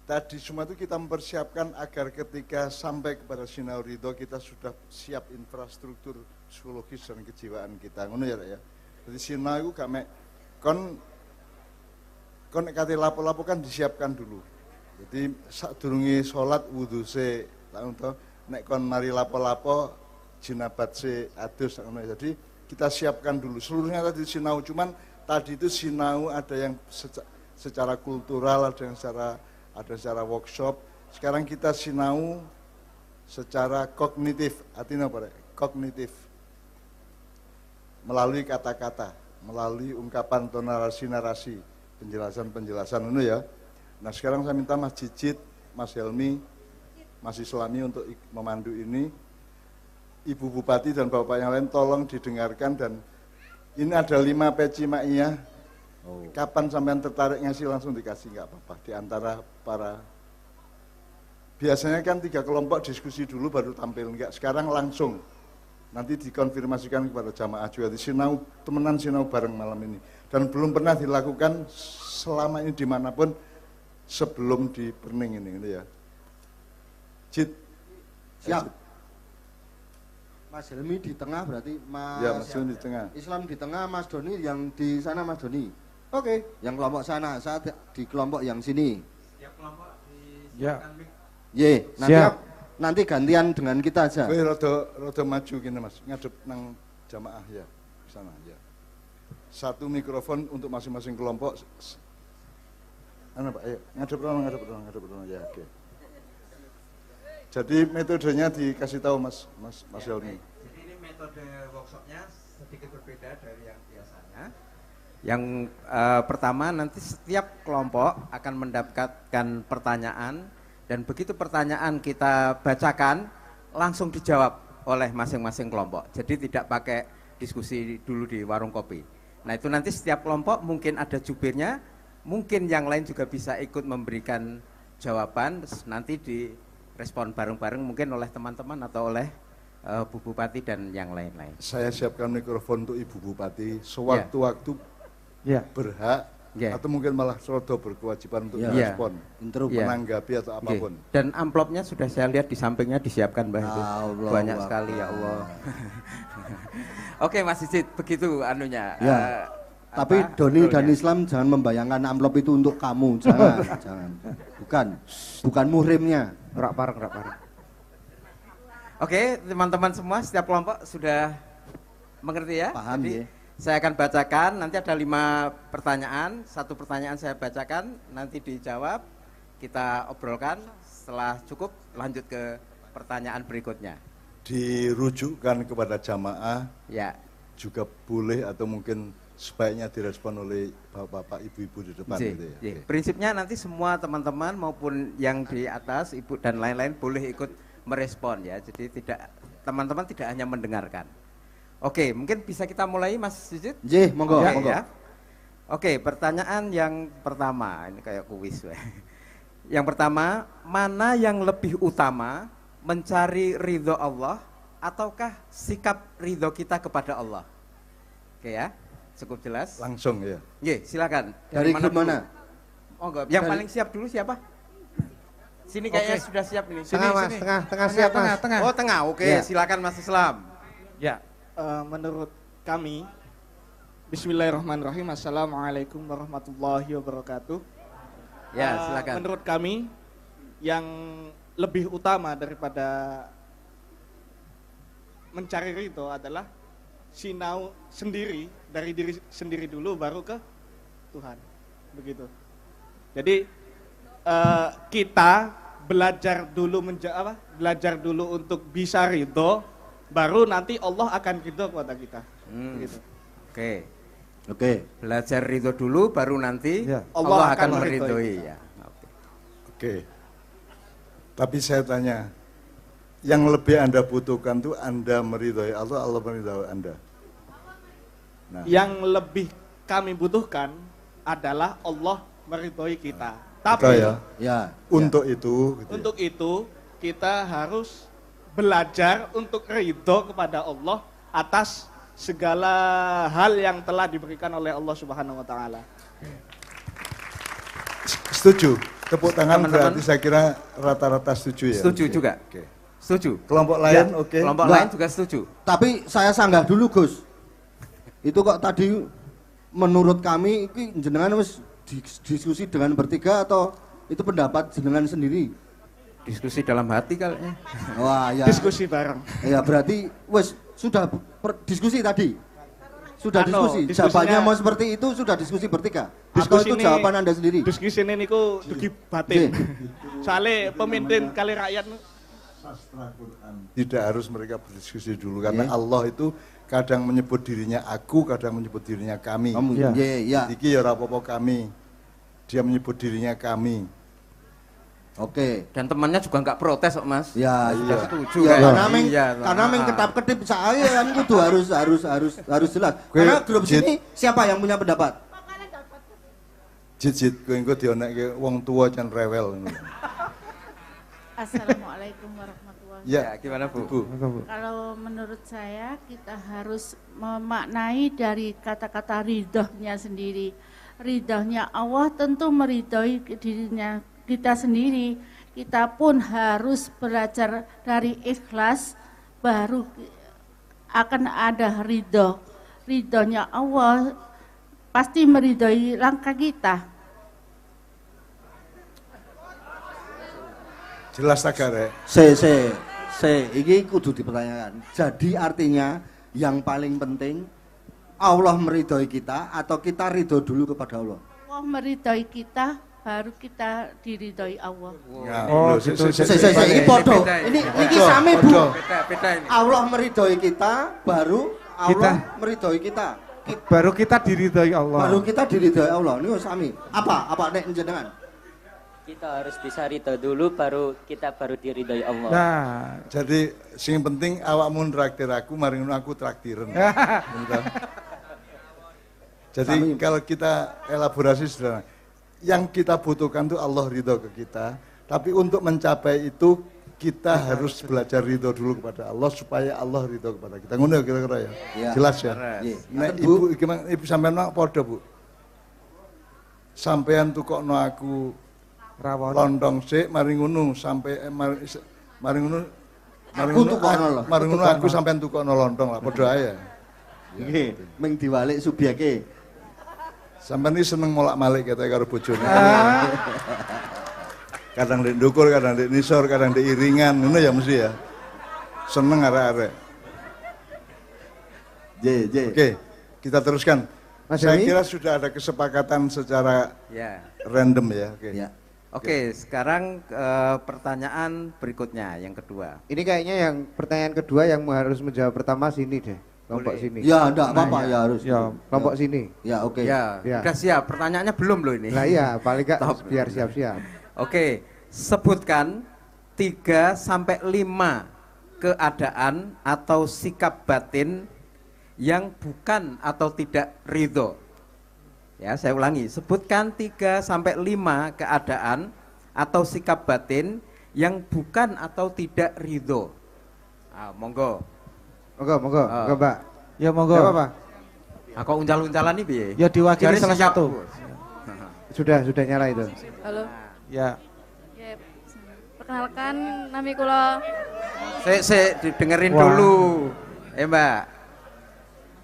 tadi semua itu kita mempersiapkan agar ketika sampai kepada sinau ridho kita sudah siap infrastruktur psikologis dan kejiwaan kita. Ngono ya, Rek ya. Jadi sinau itu gak mek kon nek kate lapo-lapo kan disiapkan dulu. Jadi sadurunge salat wudu se nek kon mari lapo-lapo jinabat se adus ngono. Jadi kita siapkan dulu. Seluruhnya tadi sinau, cuman tadi itu sinau ada yang secara kultural, ada yang secara workshop. Sekarang kita sinau secara kognitif. Artinya apa? Kognitif. Melalui kata-kata, melalui ungkapan atau narasi-narasi, penjelasan-penjelasan itu ya. Nah sekarang saya minta Mas Cicit, Mas Helmi, Mas Islami untuk memandu ini. Ibu Bupati dan Bapak yang lain tolong didengarkan, dan ini ada 5 peci maiyah. Kapan sampean tertarik ngasih langsung dikasih, nggak apa-apa. Di antara para, biasanya kan 3 kelompok diskusi dulu baru tampil, enggak. Sekarang langsung, nanti dikonfirmasikan kepada jamaah juga. Di sinau, temenan sinau bareng malam ini. Dan belum pernah dilakukan selama ini dimanapun sebelum di Perning ini, gitu ya. Cid. Siap. Mas Helmi di tengah berarti Mas, ya, Mas Doni di tengah. Islam di tengah, Mas Doni yang di sana Mas Doni. Oke, yang kelompok sana, saya di kelompok yang sini. Setiap kelompok disiapkan mic. Ye, nanti gantian dengan kita aja. Kowe rada maju gini Mas, ngadep nang jamaah ya, ke sana ya. 1 mikrofon untuk masing-masing kelompok. Ana Pak, ayo ngadep rono ya, oke. Jadi metodenya dikasih tahu Mas Helmi. Jadi ini metode workshopnya sedikit berbeda dari yang biasanya. Yang pertama, nanti setiap kelompok akan mendapatkan pertanyaan, dan begitu pertanyaan kita bacakan langsung dijawab oleh masing-masing kelompok. Jadi tidak pakai diskusi dulu di warung kopi. Nah itu nanti setiap kelompok mungkin ada jubirnya, mungkin yang lain juga bisa ikut memberikan jawaban, nanti direspon bareng-bareng mungkin oleh teman-teman atau oleh Bu Bupati dan yang lain-lain. Saya siapkan mikrofon untuk Ibu Bupati sewaktu-waktu berhak atau mungkin malah serodo berkewajiban untuk merespon, menanggapi atau apapun. Dan amplopnya sudah saya lihat di sampingnya disiapkan Mbah itu. Banyak sekali ya Allah. Oke Mas Cicit, begitu anunya. Ya. Tapi Doni dan Islam jangan membayangkan amplop itu untuk kamu, jangan. Bukan muhrimnya. Rak pareng. Oke, teman-teman semua, setiap kelompok sudah mengerti ya? Paham. Jadi, saya akan bacakan, nanti ada 5 pertanyaan, 1 pertanyaan saya bacakan, nanti dijawab, kita obrolkan, setelah cukup lanjut ke pertanyaan berikutnya. Dirujukkan kepada jamaah, ya. Juga boleh atau mungkin sebaiknya direspon oleh bapak-bapak, ibu-ibu di depan. Gitu ya. Okay. Prinsipnya nanti semua teman-teman maupun yang di atas, ibu dan lain-lain boleh ikut merespon ya, jadi teman-teman tidak hanya mendengarkan. Oke, mungkin bisa kita mulai Mas Cicit? Monggo. Ya. Oke, pertanyaan yang pertama, ini kayak kuis. Yang pertama, mana yang lebih utama, mencari ridho Allah ataukah sikap ridho kita kepada Allah? Oke ya, cukup jelas. Langsung ya. Silakan. Dari mana? Oh enggak, yang paling siap dulu siapa? Sini kayaknya sudah siap ini. Tengah Mas, tengah siap Mas. Tengah. Oh tengah, oke. Silakan Mas Islam. Ya. Menurut kami, Bismillahirrahmanirrahim. Assalamualaikum warahmatullahi wabarakatuh. Ya, silakan. Menurut kami, yang lebih utama daripada mencari ridho adalah sinau sendiri, dari diri sendiri dulu baru ke Tuhan. Begitu. Jadi kita belajar dulu untuk bisa ridho, baru nanti Allah akan ridho kepada kita. Begitu. Oke. Belajar ridho dulu, baru nanti Allah akan meridhoi. Ya. Oke. Tapi saya tanya, yang lebih Anda butuhkan tuh Anda meridhoi Allah, Allah meridhoi Anda. Nah. Yang lebih kami butuhkan adalah Allah meridhoi kita. Tapi untuk itu kita harus belajar untuk ridho kepada Allah atas segala hal yang telah diberikan oleh Allah Subhanahu wa taala. Setuju. Tepuk tangan Teman-teman. berarti saya kira rata-rata setuju ya. Setuju Oke. juga. Oke. Setuju? Kelompok Ya. lain oke. Kelompok Enggak. lain juga setuju? Tapi saya sanggah dulu Gus. Itu kok tadi menurut kami ini jenengan wis diskusi dengan bertiga atau itu pendapat jenengan sendiri? Diskusi dalam hati kayaknya. Wah ya. Diskusi bareng. Ya berarti wes sudah diskusi tadi. Sudah Anu, diskusi. diskusinya- Jawabannya mau seperti itu sudah diskusi bertiga. Atau Diskusi itu ini- jawaban Anda sendiri? Diskusi ini niku dugi batin. Soalnya pemimpin kali rakyat Tidak harus mereka berdiskusi dulu karena Iya. Allah itu kadang menyebut dirinya aku, kadang menyebut dirinya kami. Kamu Ya. ya. Iki ya ora apa-apa kami. Dia menyebut dirinya kami. Oke. Dan temannya juga nggak protes kok Mas. Ya, Iya. iya. Setuju Ya, kan? karena meng Iya, karena meng nah. ketap-ketip saya kan kudu harus jelas. Gue- Karena grup Jit. sini siapa yang punya pendapat? Jit-jit kowe engko dionekke wong tua jan rewel. Assalamualaikum warahmatullahi Ya, gimana Bu? Bu. Kalau menurut saya kita harus memaknai dari kata-kata ridhonya sendiri. Ridhonya Allah tentu meridhoi dirinya kita sendiri. Kita pun harus belajar dari ikhlas baru akan ada ridho. Ridhonya Allah pasti meridhoi langkah kita. Jelas tak Rek? Ini kudu dipertanyakan. Jadi artinya yang paling penting Allah meridhoi kita atau kita ridho dulu kepada Allah? Allah meridhoi kita, baru kita diridhoi Allah. Ya, Oh, lho, gitu. Ini podo. Ini Podo, sami Bu. podo. Beda ini. Allah meridhoi kita, baru Allah Kita. meridhoi kita. Baru kita diridhoi Allah. Baru kita diridhoi Allah. Ini sami. Apa nek jenengan? Kita harus bisa ridho dulu kita baru diridhoi Allah. Nah, Jadi sing penting awakmu traktir aku, mari ngono aku traktiren. Bener. Jadi Kami- kalau kita elaborasi sederhana, yang kita butuhkan itu Allah ridho ke kita, tapi untuk mencapai itu kita harus belajar ridho dulu kepada Allah supaya Allah ridho kepada kita. Ngono ya kira-kira ya. Iya. Jelas ya. Iya. Nek Bu. ibu sampean nak padha, Bu. Sampean tukokno aku rawon. lontong sik mari ngono sampai mari ngono Aku tukokno lho. mari ngono aku sampean tukokno lontong lah padha ae. Nggih, ming diwalik subyeke. Sampean iki seneng molak-malik kate karo bojone. Kadang ndek ndukur, kadang ndek nisor, kadang ndek iringan, ngono ya mesti ya. Seneng arek-arek. J. Oke, kita teruskan. Mas Saya Dewi? kira sudah ada kesepakatan secara Ya. random ya. Oke. Ya. Oke, sekarang pertanyaan berikutnya yang kedua. Ini kayaknya yang pertanyaan kedua yang harus menjawab pertama sini deh, kelompok Boleh. sini. Ya, enggak apa-apa ya harus. Ya, Kelompok sini. Ya, oke. Ya, Ya. udah siap. Pertanyaannya belum loh ini. Nah iya, paling nggak Stop. biar siap-siap. Oke, sebutkan 3 sampai 5 keadaan atau sikap batin yang bukan atau tidak ridho. Ya, saya ulangi, sebutkan 3 sampai 5 keadaan atau sikap batin yang bukan atau tidak ridho. Ah, monggo. Monggo, Ah. monggo Mbak. Ya monggo. Gak apa-apa. Aku uncal-uncalan nih piye? Ya diwakili Jari salah siap, satu. Bos. Sudah nyala itu. Halo. Ya. Ya, perkenalkan nami kula. Saya dengerin Wah. dulu. Mbak.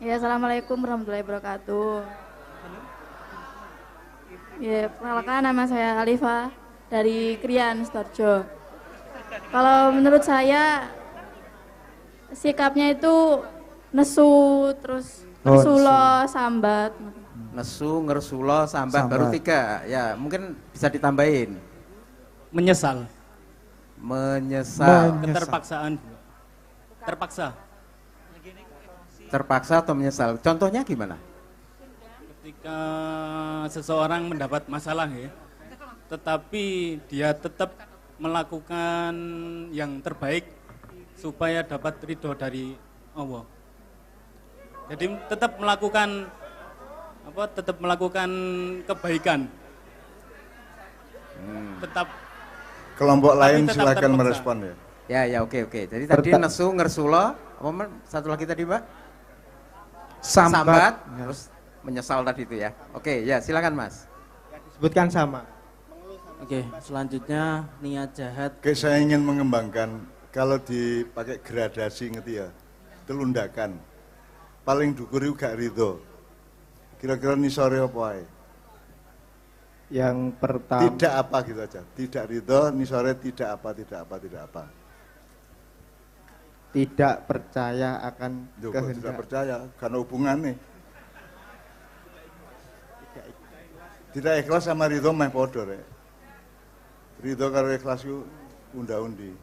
Ya, assalamualaikum warahmatullahi wabarakatuh. Ya, perkenalkan nama saya Alifa dari Krian, Sidoarjo. Kalau menurut saya sikapnya itu nesu, terus Oh, ngesulo, sambat. Nesu, ngersulo, sambat, baru 3. Ya, mungkin bisa ditambahin. Menyesal, Menyesal, keterpaksaan, terpaksa. terpaksa atau menyesal. Contohnya gimana? Ketika seseorang mendapat masalah ya, tetapi dia tetap melakukan yang terbaik supaya dapat ridho dari Allah. Jadi tetap melakukan Tetap melakukan kebaikan. Tetap Kelompok lain tetap silakan terpaksa. merespon ya. Ya, oke. Jadi tadi nesu, ngersulo, apa man? Satu lagi tadi, Mbak? Sambat. Terus menyesal tadi itu ya. Oke, ya silakan Mas. Sebutkan sama. Oke, selanjutnya niat jahat. Oke, saya ingin mengembangkan kalau dipakai gradasi ngerti ya, telundakan. Paling dhuwur iku gak ridho. Kira-kira nisore apa ae? Yang pertama Tidak apa gitu aja. Tidak ridho, nisore tidak apa, tidak apa, tidak apa. tidak percaya akan Duh, kok tidak kehendak. percaya karena hubungannya. Tidak ikhlas sama ridho meh padha rek. Ridho karo ikhlas ku unda-undi.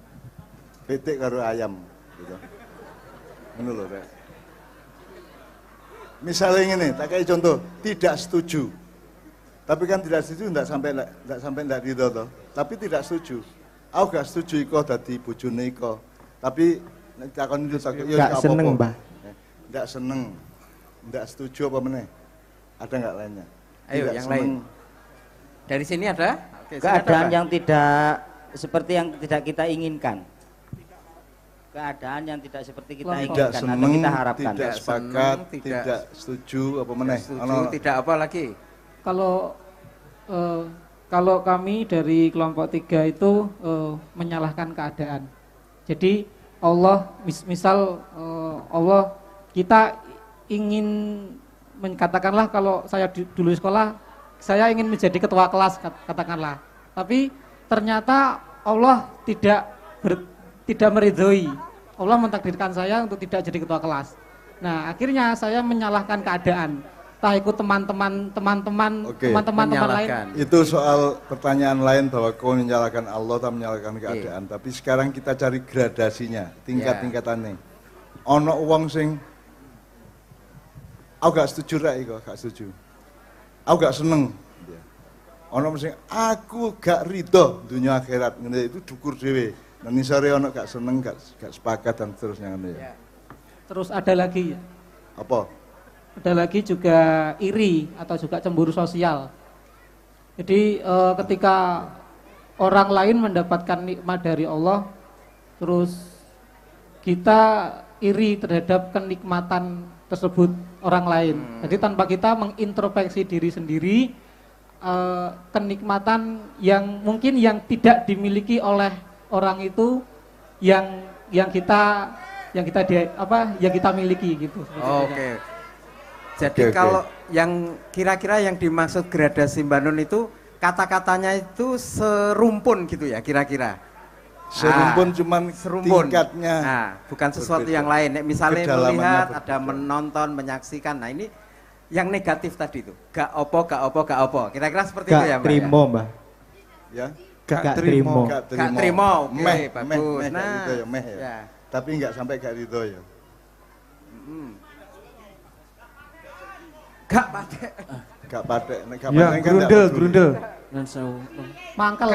Pitik karo ayam gitu. Ngono lho rek. Misalnya ngene, tak kayak contoh, tidak setuju. Tapi kan tidak setuju enggak sampai enggak ridho toh. Tapi tidak setuju. Aku gak setuju iko dadi bojone iko. Tapi nek takon itu tak yo Gak seneng, Mbah. Enggak seneng. Enggak setuju apa meneh? Ada enggak lainnya? Ayo Tidak yang seneng. lain. Dari sini ada? Oke, sini Keadaan ada, Pak. yang tidak seperti yang tidak kita inginkan. Keadaan yang tidak seperti kita Tidak inginkan atau seneng, kita harapkan. tidak sepakat, seneng, tidak setuju apa meneh? Setuju, tidak apa lagi? Kalau kami dari kelompok 3 itu menyalahkan keadaan. Jadi Allah, misal Allah, kita ingin katakanlah kalau saya dulu sekolah, saya ingin menjadi ketua kelas katakanlah. Tapi ternyata Allah tidak meridhoi. Allah mentakdirkan saya untuk tidak jadi ketua kelas. Nah, akhirnya saya menyalahkan keadaan. Entah ikut teman-teman lain. Itu soal pertanyaan lain bahwa kau menyalahkan Allah atau menyalahkan keadaan. Tapi sekarang kita cari gradasinya, tingkat-tingkatannya. Ono wong sing aku gak setuju rek iku, gak setuju. Aku gak seneng. Ono sing aku gak ridho dunia akhirat, ngene itu dukur dhewe. Nah nisare ono gak seneng, gak sepakat dan seterusnya ngene ya. Terus ada lagi ya. Apa? Ada lagi juga iri atau juga cemburu sosial. Jadi ketika orang lain mendapatkan nikmat dari Allah, terus kita iri terhadap kenikmatan tersebut orang lain. Jadi tanpa kita mengintrospeksi diri sendiri, kenikmatan yang mungkin yang tidak dimiliki oleh orang itu yang kita miliki gitu. Oke. Jadi kalau yang kira-kira yang dimaksud gradasi Mbak Nun itu kata-katanya itu serumpun gitu ya kira-kira. Serumpun cuman serumpun. Tingkatnya. Nah, bukan sesuatu berbeda. yang lain. Nek misalnya Kedalamannya melihat, berbeda. ada menonton, menyaksikan. Nah, ini yang negatif tadi itu. Gak opo. Kira-kira seperti itu ya, Mbak. Trimo, Mbah. Ya. Gak trimo. Gak Gak trimo. Oke, Meh, bagus. gak Nah, ridho ya, meh ya. ya. Tapi enggak sampai gak ridho ya. Gak patek. Gak patek, nek gak Ya, patek kan ndak peduli. Mangkel.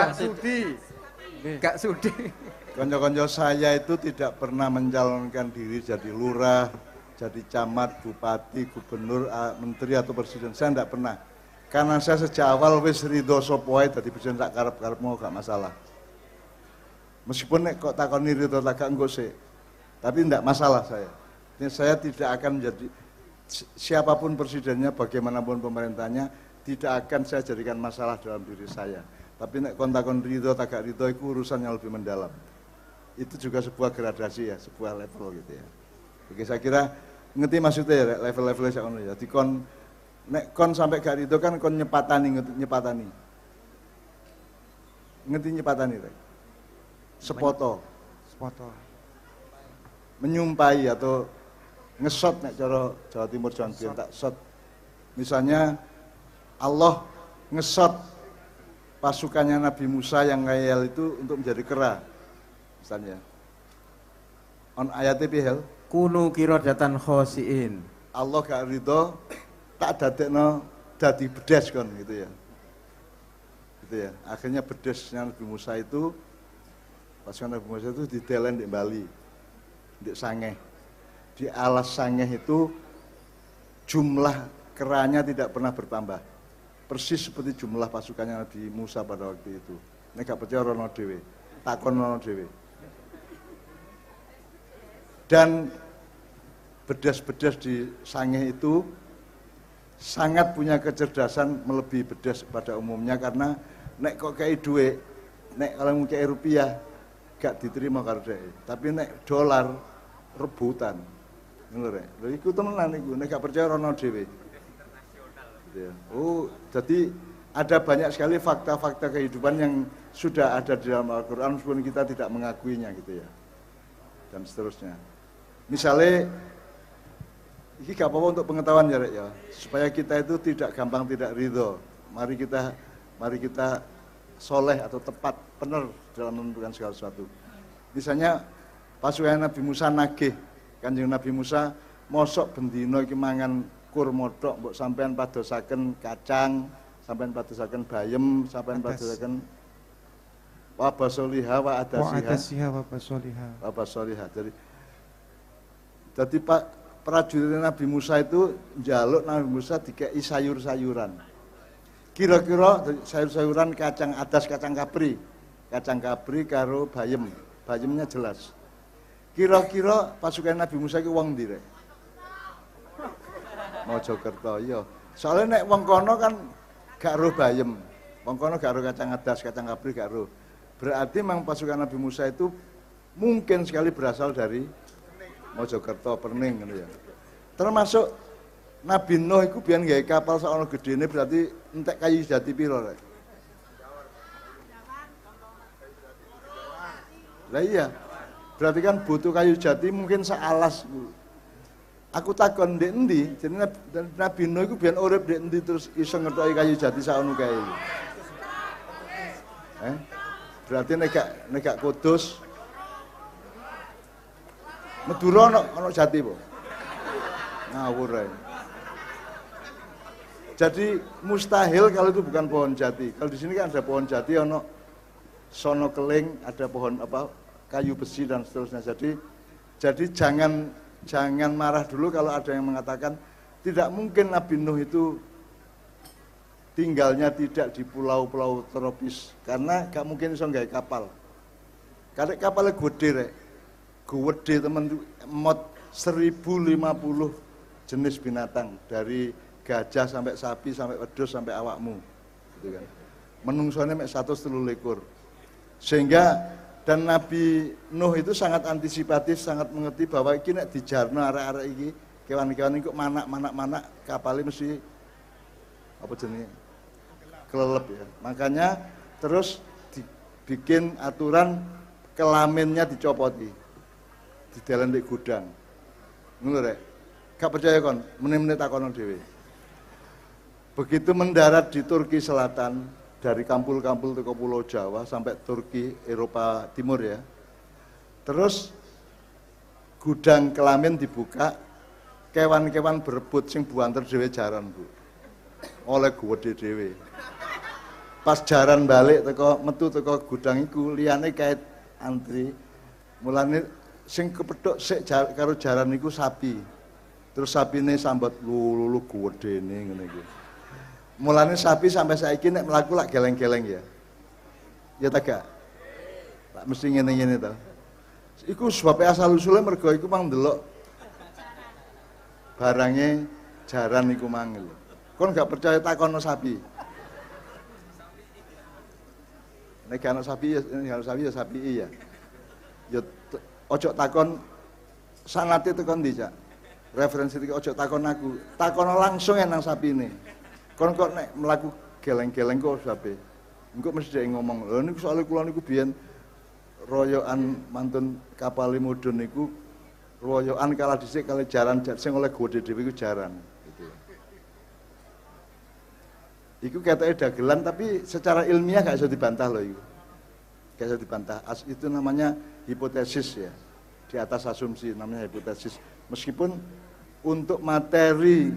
Gak sudi. Konco-konco saya itu tidak pernah mencalonkan diri jadi lurah, jadi camat, bupati, gubernur, menteri atau presiden. Saya tidak pernah. Karena saya sejak awal wis ridho sapa wae dadi presiden tak karep-karepmu gak masalah. Meskipun nek kok takoni ridho tak gak engko sik. Tapi tidak masalah saya. Ini saya tidak akan menjadi siapapun presidennya, bagaimanapun pemerintahnya, tidak akan saya jadikan masalah dalam diri saya. Tapi nek kontakon ridho tak gak ridho itu urusan yang lebih mendalam. Itu juga sebuah gradasi ya, sebuah level gitu ya. Oke, saya kira ngerti maksudnya ya, level-levelnya saya ngono ya. Dikon nek kon sampai gak ridho kan kon nyepatani. Ngerti nyepatani rek. Sepoto. Menyumpai atau ngesot nek cara Jawa Timur Jawa tak shot. Misalnya Allah ngesot pasukannya Nabi Musa yang ngayal itu untuk menjadi kera. Misalnya. On ayatnya pihel. Kunu kirodatan khosiin. Allah gak ridho tak dadekno dadi bedes kon gitu ya. Gitu ya. Akhirnya bedesnya Nabi Musa itu pasukan Nabi Musa itu didelen di Bali. Di Sangeh. Di alas Sangeh itu jumlah keranya tidak pernah bertambah. Persis seperti jumlah pasukannya Nabi Musa pada waktu itu. Nek gak percaya rono dhewe, takon rono dhewe. Dan bedas-bedas di Sangeh itu sangat punya kecerdasan melebihi bedas pada umumnya karena nek kok kayak duit, nek kalau mau kayak rupiah gak diterima karo dhek. Tapi nek dolar rebutan. Ngono rek. Lha iku temenan iku, nek gak percaya rono dhewe. Gitu ya. Oh, jadi ada banyak sekali fakta-fakta kehidupan yang sudah ada di dalam Al-Qur'an meskipun kita tidak mengakuinya gitu ya. Dan seterusnya. Misalnya ini gak apa-apa untuk pengetahuan ya rek ya, supaya kita itu tidak gampang tidak ridho. Mari kita soleh atau tepat, benar dalam menentukan segala sesuatu. Misalnya pasukan Nabi Musa nagih, Kanjeng Nabi Musa mosok bendino iki mangan kurma tok mbok sampean padosaken kacang, sampean padosaken bayem, sampean padosaken wa basoliha wa adasiha wa basoliha. Wa basoliha. Jadi Pak prajurit Nabi Musa itu njaluk Nabi Musa dikei sayur-sayuran. Kira-kira sayur-sayuran kacang adas, kacang kapri karo bayem. Bayemnya jelas. Kira-kira pasukan Nabi Musa iki wong ndi rek? Mojokerto iya. Soalnya nek wong kono kan gak ro bayem. Wong kono gak ro kacang adas, kacang kapri gak ro. Berarti memang pasukan Nabi Musa itu mungkin sekali berasal dari Mojokerto, Perning gitu ya. Termasuk Nabi Nuh itu biar gawe kapal saono gedene berarti entek kayu jati piro rek. Lah iya. Berarti kan butuh kayu jati mungkin sealas. Aku takon ndek endi? Jadi Nabi Nuh itu biar urip ndek endi terus iso ngethoki kayu jati saono kae. Berarti nek gak Kudus Madura ono jati po. Ngawur ae. Jadi mustahil kalau itu bukan pohon jati. Kalau di sini kan ada pohon jati, ono sono keling, ada pohon apa kayu besi dan seterusnya. Jadi jangan marah dulu kalau ada yang mengatakan tidak mungkin Nabi Nuh itu tinggalnya tidak di pulau-pulau tropis karena gak mungkin iso gawe kapal. Karek kapalnya gede rek. Gede temen mod 1050 jenis binatang dari gajah sampai sapi sampai wedhus sampai awakmu gitu kan. Menungsone mek 123. Sehingga dan Nabi Nuh itu sangat antisipatif, sangat mengerti bahwa iki nek dijarno arek-arek iki, kewan-kewan iki kok manak kapalnya mesti apa jenenge? Kelelep ya. Makanya terus dibikin aturan kelaminnya dicopoti. Di dalam di gudang. Ngono rek. Gak percaya kon, menit-menit takono dhewe. Begitu mendarat di Turki Selatan dari kampul-kampul teko Pulau Jawa sampai Turki Eropa Timur ya. Terus gudang kelamin dibuka, kewan-kewan berebut sing buanter dhewe jaran, Bu. Oleh gede dhewe. Pas jaran balik teko metu teko gudang iku liyane kait antri. Mulane sing kepethuk sik karo jaran niku sapi. Terus sapine sambet lulu gedene ngene iki. Mulane sapi sampai saiki nek mlaku lak geleng-geleng ya. Ya ta gak? Lak mesti ngene-ngene to. Iku sebab asal usule mergo iku mang ndelok barange jaran iku mang lho. Kon gak percaya takono sapi. Nek ana sapi ya sapi iya. Ya ojo takon sanate tekan ndi, Cak. Referensi iki ojo takon aku. Takono langsung nang sapine. Kon kok nek mlaku geleng-geleng kok sapi. Engko mesti dhek ngomong, "Lho niku soal kula niku biyen royokan mantun kapal mudhun niku royokan kalah dhisik kali jaran sing oleh gede dhewe iku jaran." Gitu. Iku ketoke dagelan tapi secara ilmiah gak bisa dibantah loh iku. Gak bisa dibantah. Itu namanya hipotesis ya. Di atas asumsi namanya hipotesis. Meskipun untuk materi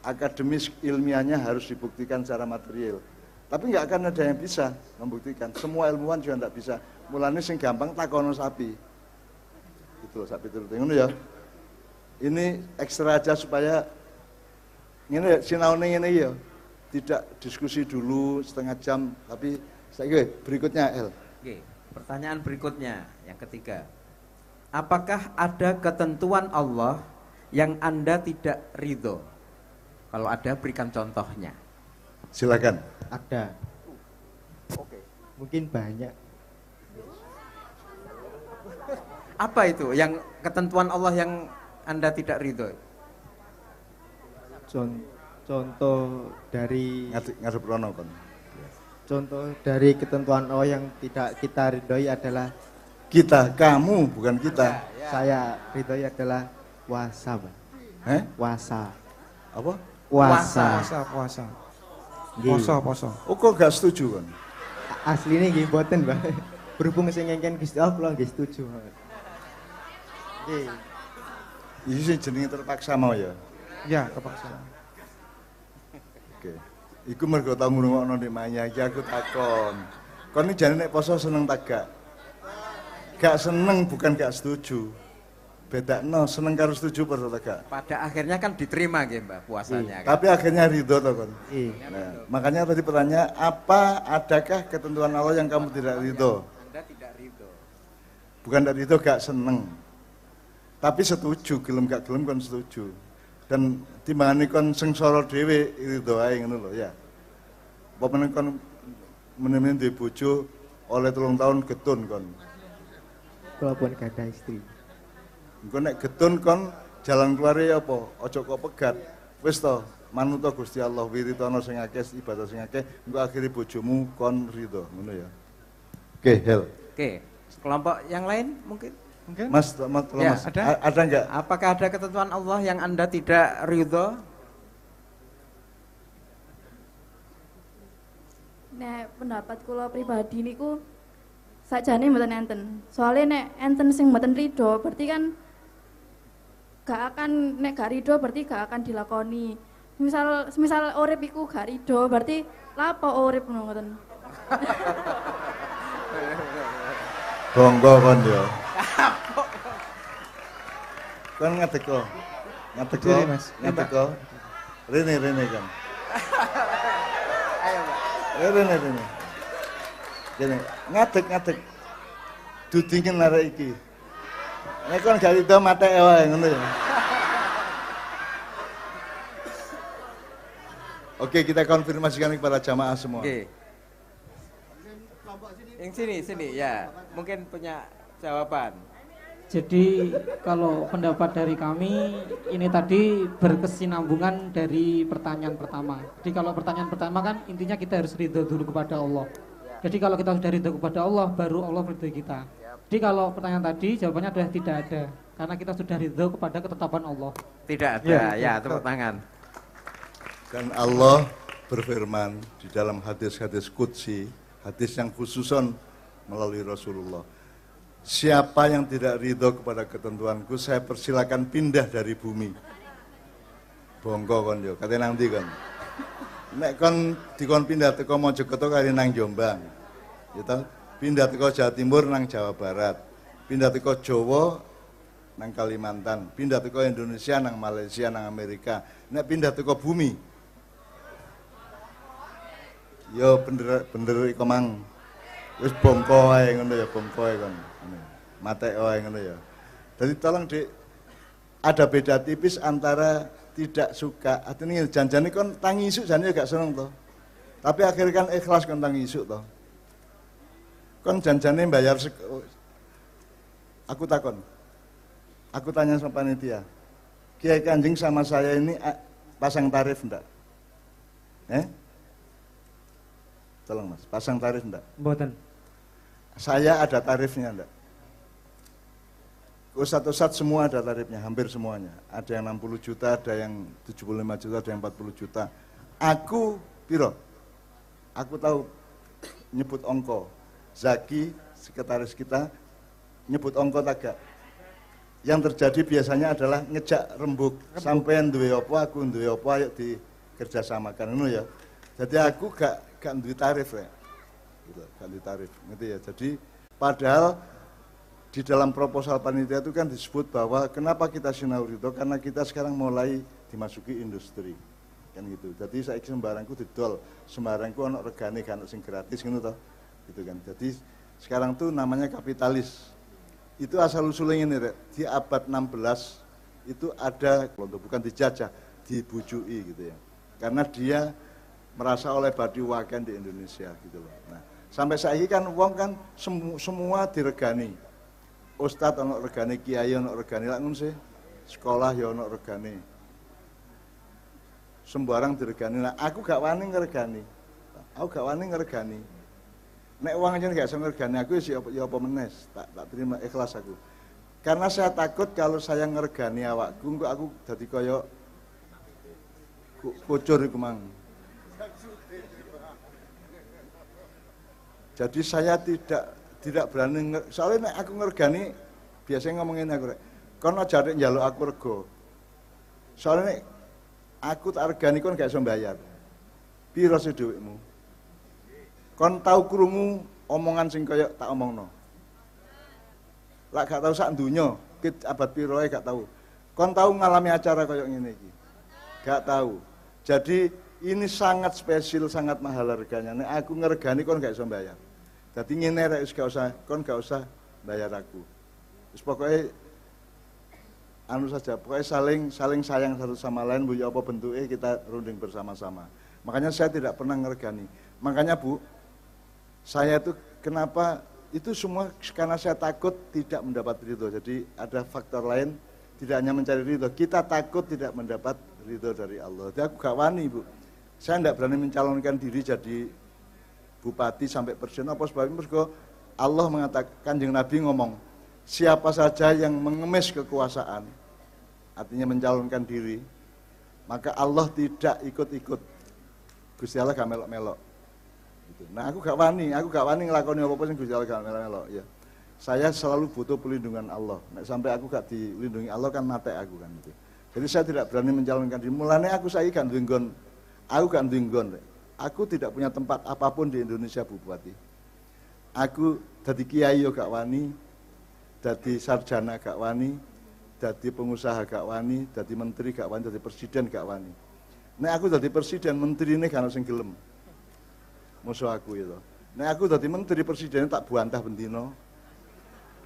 akademis ilmiahnya harus dibuktikan secara material. Tapi nggak akan ada yang bisa membuktikan. Semua ilmuwan juga nggak bisa. Mulanya sing gampang takono sapi. Itu sapi itu. Ngono ya. Ini ekstra aja supaya ngene sinaune ngene ya. Tidak diskusi dulu setengah jam, tapi saya berikutnya El. Oke, pertanyaan berikutnya yang ketiga. Apakah ada ketentuan Allah yang Anda tidak ridho? Kalau ada, berikan contohnya. Silakan. Ada. Mungkin banyak. Apa itu yang ketentuan Allah yang Anda tidak ridho? Contoh dari ngadep rono kon. Contoh dari ketentuan Allah yang tidak kita ridhoi adalah Kamu bukan kita. Saya ridhoi adalah puasa, Pak. Puasa. Apa? Puasa. Puasa. Nggih. Poso. Oh kok gak setuju kan? Asline nggih mboten, Pak. Berhubung sing ngengken Gusti Allah kula nggih setuju. Nggih. Iki sing jenenge terpaksa mau ya. Ya, terpaksa. Oke. Iku mergo tau ngrungokno nek maya iki aku takon. Kon iki jane nek poso seneng tak gak? Gak seneng bukan gak setuju. Bedakno seneng karo setuju perso tak gak? Pada akhirnya kan diterima nggih Mbah puasanya. Kan? Tapi akhirnya ridho to kon. Nah, makanya tadi pertanyaan apa adakah ketentuan Allah yang kamu tidak ridho? Anda tidak ridho. Bukan tidak ridho gak seneng. Tapi setuju, gelem gak gelem kon setuju. Dan timbangane kon sengsara dhewe ridho ae ngono lho ya. Apa meneh kon menemen duwe bojo oleh 3 tahun getun kon. Kula pun gadah istri. Engko nek getun kon jalan keluare apa? Aja kok pegat. Wis to, manut Gusti Allah wiritana sing akeh, ibadah sing akeh, engko akhire bojomu kon ridho, ngono ya. Oke, Hel. Oke, kelompok yang lain mungkin? Mas, Ya, Mas, ada enggak? Apakah ada ketentuan Allah yang Anda tidak ridho? Nek pendapat kula pribadi niku sakjane mboten enten. Soale nek enten sing mboten ridho, berarti kan gak akan nek gak ridho berarti gak akan dilakoni. Misal urip iku gak ridho, berarti lapo urip ngoten. Bonggo kon yo. Kon ngadeko. Diri, Mas. Ngadeko. Rene kan. Ayo, Mbak. Rene. Rene. Ngadek. Dudingen arek iki. Nek kon gak ridho matek wae ngono ya. Oke, kita konfirmasikan kepada jamaah semua. Oke. Yang sini ya, mungkin punya jawaban. Jadi kalau pendapat dari kami ini tadi berkesinambungan dari pertanyaan pertama. Jadi kalau pertanyaan pertama kan intinya kita harus ridho dulu kepada Allah. Jadi kalau kita sudah ridho kepada Allah, baru Allah ridho kita. Jadi kalau pertanyaan tadi jawabannya adalah tidak ada, karena kita sudah ridho kepada ketetapan Allah. Tidak ada, ya tepuk tangan. Dan Allah berfirman di dalam hadis-hadis qudsi, hadis yang khususon melalui Rasulullah. Siapa yang tidak ridho kepada ketentuanku, saya persilakan pindah dari bumi. Bongko kon yo, kate nang ndi kon? Nek kon dikon pindah teko Mojokerto kali nang Jombang. Ya toh? Pindah teko Jawa Timur nang Jawa Barat. Pindah teko Jawa nang Kalimantan. Pindah teko Indonesia nang Malaysia nang Amerika. Nek pindah teko bumi. Yo bener iku mang. Wis bongko ae ngono ya, bongko ae kon. Matek wae ngono ya. Jadi tolong Dik, ada beda tipis antara tidak suka, artinya janjane kon tangi isuk jane gak seneng to. Tapi akhirnya kan ikhlas kon tangi isuk to. Kon janjane bayar aku takon. Aku tanya sama panitia. Kiai Kanjeng sama saya ini pasang tarif enggak? Tolong Mas, pasang tarif enggak? Mboten. Saya ada tarifnya enggak? Ustadz semua ada tarifnya, hampir semuanya. Ada yang 60 juta, ada yang 75 juta, ada yang 40 juta. Aku, piro? Aku tahu nyebut ongko. Zaki, sekretaris kita, nyebut ongko tagak. Yang terjadi biasanya adalah ngejak rembuk. Sampean duwe apa, aku duwe apa, ayo dikerjasamakan. Itu ya. Jadi aku gak duwe tarif ya. Gitu, gak duwe tarif. Ngerti ya. Jadi padahal di dalam proposal panitia itu kan disebut bahwa kenapa kita sinau ridho, karena kita sekarang mulai dimasuki industri kan gitu. Jadi saya sembarangku didol, sembarangku ono regane kan sing gratis gitu toh. Gitu kan. Jadi sekarang tuh namanya kapitalis. Itu asal usulnya ini Rek. Di abad 16 itu ada bukan dijajah, dibujui gitu ya. Karena dia merasa oleh badi wakan di Indonesia gitu loh. Nah, Sampai saiki kan wong kan semua diregani. Ustadz ono regane, kiai ono regane, lak ngono sih. Sekolah ya ono regane. Sembarang diregani. Nah, aku gak wani ngregani. Nek wong aja gak iso ngregani aku ya apa menes, tak terima ikhlas aku. Karena saya takut kalau saya ngregani awakku, kok aku dadi kaya kucur iku mang. Jadi saya tidak berani, soalnya nek aku ngregani biasanya ngomongin aku rek, kon aja rek njaluk aku rego. Soalnya nek aku tak regani kon gak iso mbayar. Piro sih dhuwitmu? Kon tau krungu omongan sing kaya tak omongno. Lah gak tau sak donya, kit abad piro ae gak tau. Kon tau ngalami acara kaya ngene iki? Gak tau. Jadi ini sangat spesial, sangat mahal harganya. Nek aku ngregani kon gak iso bayar. Dadi ngene rek wis gak usah, kon gak usah bayar aku. Wis pokoke anu saja, pokoknya saling sayang satu sama lain, Bu, ya apa bentuknya kita runding bersama-sama. Makanya saya tidak pernah ngregani. Makanya Bu, saya itu kenapa itu semua karena saya takut tidak mendapat ridho. Jadi ada faktor lain, tidak hanya mencari ridho, kita takut tidak mendapat ridho dari Allah. Jadi aku gak wani Bu, saya tidak berani mencalonkan diri jadi bupati sampai presiden. Apa sebabnya? Mergo Allah mengatakan, Kanjeng Nabi ngomong, siapa saja yang mengemis kekuasaan, artinya mencalonkan diri, maka Allah tidak ikut-ikut. Gusti Allah gak melok-melok. Gitu. Nah aku gak wani ngelakoni apa-apa sing Gusti Allah gak melok-melok. Ya. Saya selalu butuh pelindungan Allah. Nek sampai aku gak dilindungi Allah kan mati aku kan. Gitu. Jadi saya tidak berani mencalonkan diri. Mulane aku saiki gak duwe nggon. Aku gak duwe nggon. Aku tidak punya tempat apapun di Indonesia Bu Bupati. Aku dadi kiai yo gak wani, dadi sarjana gak wani, dadi pengusaha gak wani, dadi menteri gak wani, dadi presiden gak wani. Nek aku dadi presiden, menterine gak ono sing gelem. Musuh aku itu. Nek aku dadi menteri presiden tak buantah bendino.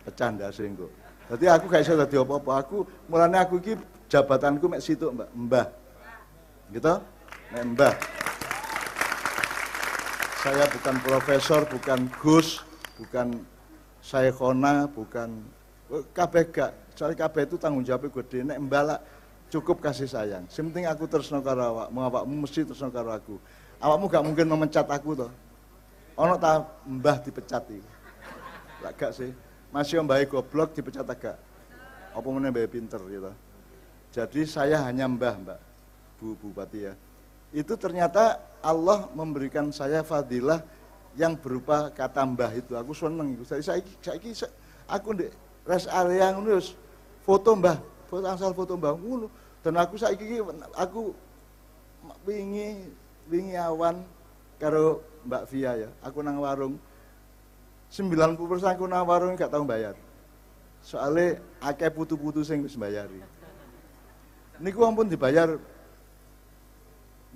Pecah ndase engko. Dadi aku gak iso dadi apa-apa. Aku mulane aku iki jabatanku mek situk, Mbak. Mbah. Gitu? Nek Mbah. Saya bukan profesor, bukan Gus, bukan Syekhona, bukan kabeh gak. Soalnya kabeh itu tanggung jawabnya gede. Nek Mbah lah cukup kasih sayang. Sing penting aku tresno karo awakmu mesti tresno karo aku. Awakmu gak mungkin memecat aku toh. Ono ta Mbah dipecat iki. Lah gak sih. Masih Mbah goblok dipecat agak. Apa meneh Mbah pinter gitu. Jadi saya hanya Mbah, Bu Bupati ya. Itu ternyata Allah memberikan saya fadilah yang berupa kata Mbah itu. Aku seneng itu. Saiki aku di rest area ngono wis foto Mbah, foto Mbah ngono. Dan aku saiki aku wingi awan karo Mbak Via ya. Aku nang warung 90% aku nang warung gak tau bayar. Soalnya akeh putu-putu sing wis mbayari. Niku ampun dibayar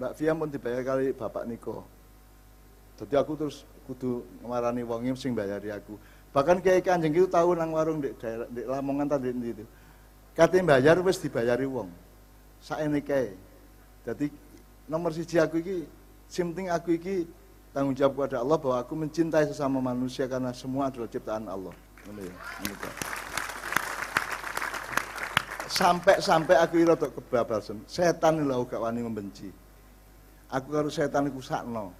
Mbak Via pun dibayar kali Bapak Niko. Jadi aku terus kudu ngemarani wonge sing bayari aku. Bahkan Kiai Kanjeng itu tahu nang warung di daerah di Lamongan tadi itu. Kate bayar wis dibayari wong. Saene kae. Jadi nomor siji aku iki, sing penting aku iki tanggung jawab kepada Allah bahwa aku mencintai sesama manusia karena semua adalah ciptaan Allah. Ngono ya. Sampai aku ira tok kebabasan. Setan lho gak wani membenci. Aku karo setan iku sakno.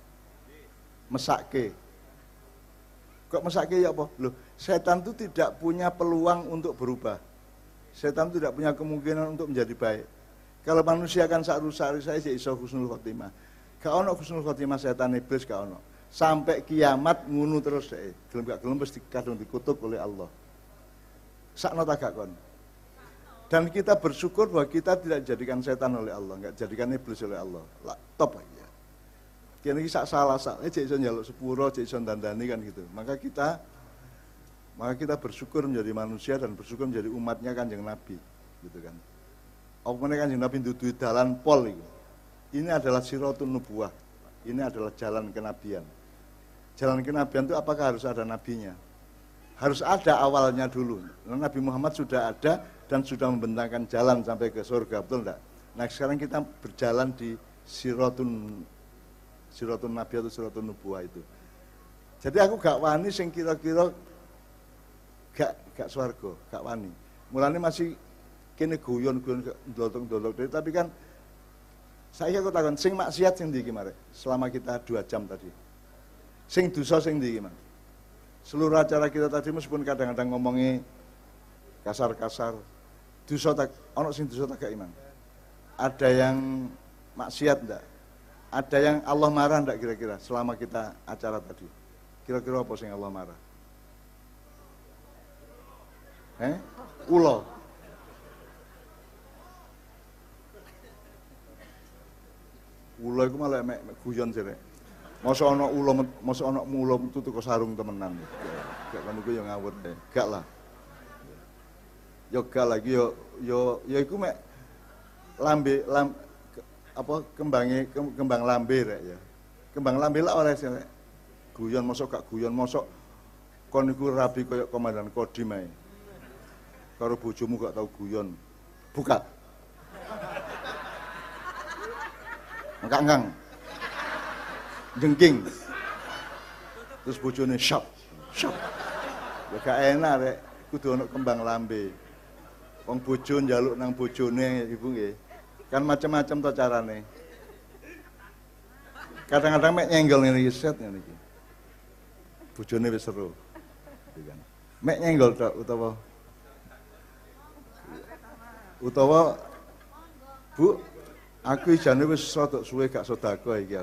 Mesake. Kok mesake ya apa? Loh, setan itu tidak punya peluang untuk berubah. Setan itu tidak punya kemungkinan untuk menjadi baik. Kalau manusia kan sak rusak saya iso husnul khotimah. Gak ono husnul khotimah setan iblis gak ono. Sampai kiamat ngunu terus deh. Gelem gak gelem mesti kadung dikutuk oleh Allah. Sakno ta gak kon? Dan kita bersyukur bahwa kita tidak dijadikan setan oleh Allah, enggak dijadikan iblis oleh Allah. Lah top aja. Kene iki sak salah sak jek iso njaluk sepuro, jek iso dandani kan gitu. Maka kita bersyukur menjadi manusia dan bersyukur menjadi umatnya Kanjeng Nabi, gitu kan. Apa meneh Kanjeng Nabi nduduhi dalan pol iki. Ini adalah siratun nubuwah. Ini adalah jalan kenabian. Jalan kenabian itu apakah harus ada nabinya? Harus ada awalnya dulu. Nabi Muhammad sudah ada dan sudah membentangkan jalan sampai ke surga, betul enggak? Nah sekarang kita berjalan di siratun nabi atau siratun nubuwah itu. Jadi aku gak wani sing kira-kira gak swarga, gak wani. Mulane masih kene guyon-guyon ndolok-ndolok tapi kan saya aku takon sing maksiat sing ndi iki Marek? Selama kita 2 jam tadi. Sing dosa sing ndi iki, Mas? Seluruh acara kita tadi meskipun kadang-kadang ngomongnya kasar-kasar, dosa tak ono sing dosa tak gak iman. Ada yang maksiat ndak? Ada yang Allah marah ndak kira-kira selama kita acara tadi? Kira-kira apa sing Allah marah? Ulo. Ulo iku malah mek guyon sire. Masa ana ulo metu teko sarung temenan. Gak kan iku yo ngawur deh. Gak lah. Yo gak lagi yo iku mek kembang lambe rek ya. Kembang lambe lah oleh sire. Guyon mosok gak guyon mosok kon iku rabi koyo komandan Kodim ae. Karo bojomu gak tau guyon. Buka. Engkang. Jengking. Terus bojone syap. Ya gak enak rek, kudu ono kembang lambe. Wong bojo njaluk nang bojone ibu nggih. Kan macam-macam to carane. Kadang-kadang mek nyenggol ngene iki set ngene iki. Bojone wis seru. Mek nyenggol tok utawa Bu, aku ijane wis rada suwe gak sedekah iki.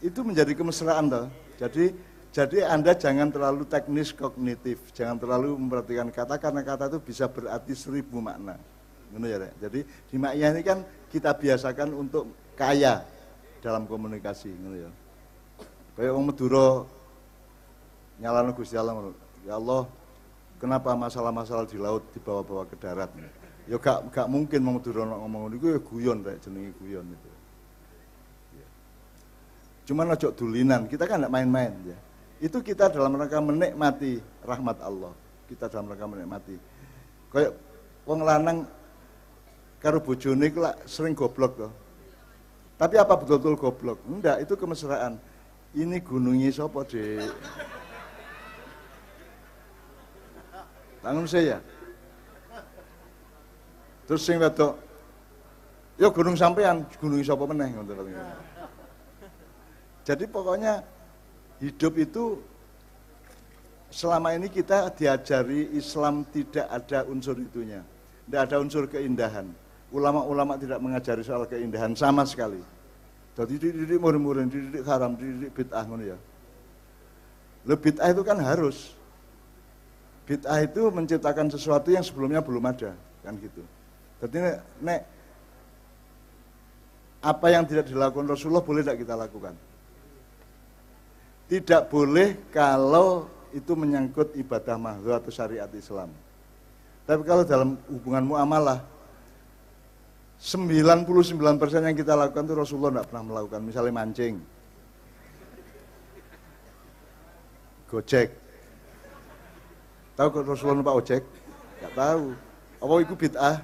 Itu menjadi kemesraan toh. Jadi Anda jangan terlalu teknis kognitif, jangan terlalu memperhatikan kata karena kata itu bisa berarti 1000 makna. Ngono ya, Rek. Jadi di maknya ini kan kita biasakan untuk kaya dalam komunikasi, ngono ya. Kayak wong Madura nyalano Gusti Allah, ya Allah, kenapa masalah-masalah di laut dibawa-bawa ke darat? Ya gak mungkin wong Madura ngomong ngono iku ya guyon Rek, jenenge guyon itu. Cuman ojo dulinan, kita kan gak main-main ya. Itu kita dalam rangka menikmati rahmat Allah. Kita dalam rangka menikmati. Kayak wong lanang karo bojone iku lak sering goblok toh. Tapi apa betul-betul goblok? Enggak, itu kemesraan. Ini gunungnya sapa, Dek? Tangan saya. Terus sing wedok, ya gunung sampean, gunung sapa meneh ngono. Jadi pokoknya hidup itu selama ini kita diajari Islam tidak ada unsur itunya. Tidak ada unsur keindahan. Ulama-ulama tidak mengajari soal keindahan sama sekali. Jadi dididik murid-murid, dididik haram, dididik bid'ah ngono ya. Bid'ah itu kan harus. Bid'ah itu menciptakan sesuatu yang sebelumnya belum ada, kan gitu. Jadi nek apa yang tidak dilakukan Rasulullah boleh tidak kita lakukan? Tidak boleh kalau itu menyangkut ibadah mahdzur atau syariat Islam. Tapi kalau dalam hubungan muamalah 99% yang kita lakukan itu Rasulullah tidak pernah melakukan. Misalnya mancing, gojek. Tahu kok Rasulullah numpak ojek? Enggak tahu. Apa itu bid'ah?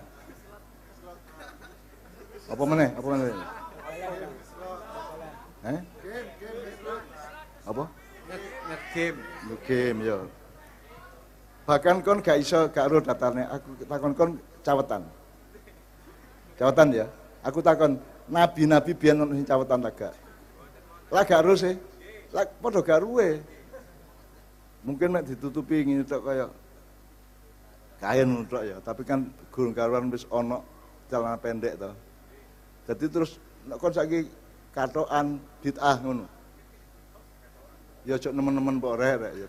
Apa meneh? Apa? Ngegame ya. Bahkan kon gak iso gak ro datarne, aku takon kon cawetan. Cawetan ya. Aku takon nabi-nabi biyen ono sing cawetan ta gak? Lah gak ro sih. Lah padha gak ruwe. Mungkin mek ditutupi ngene tok kaya kain tok ya, tapi kan gurung karuan wis ono celana pendek to. Jadi terus nek kon saiki katokan bid'ah ngono. Ya cok nemen-nemen kok rek ya.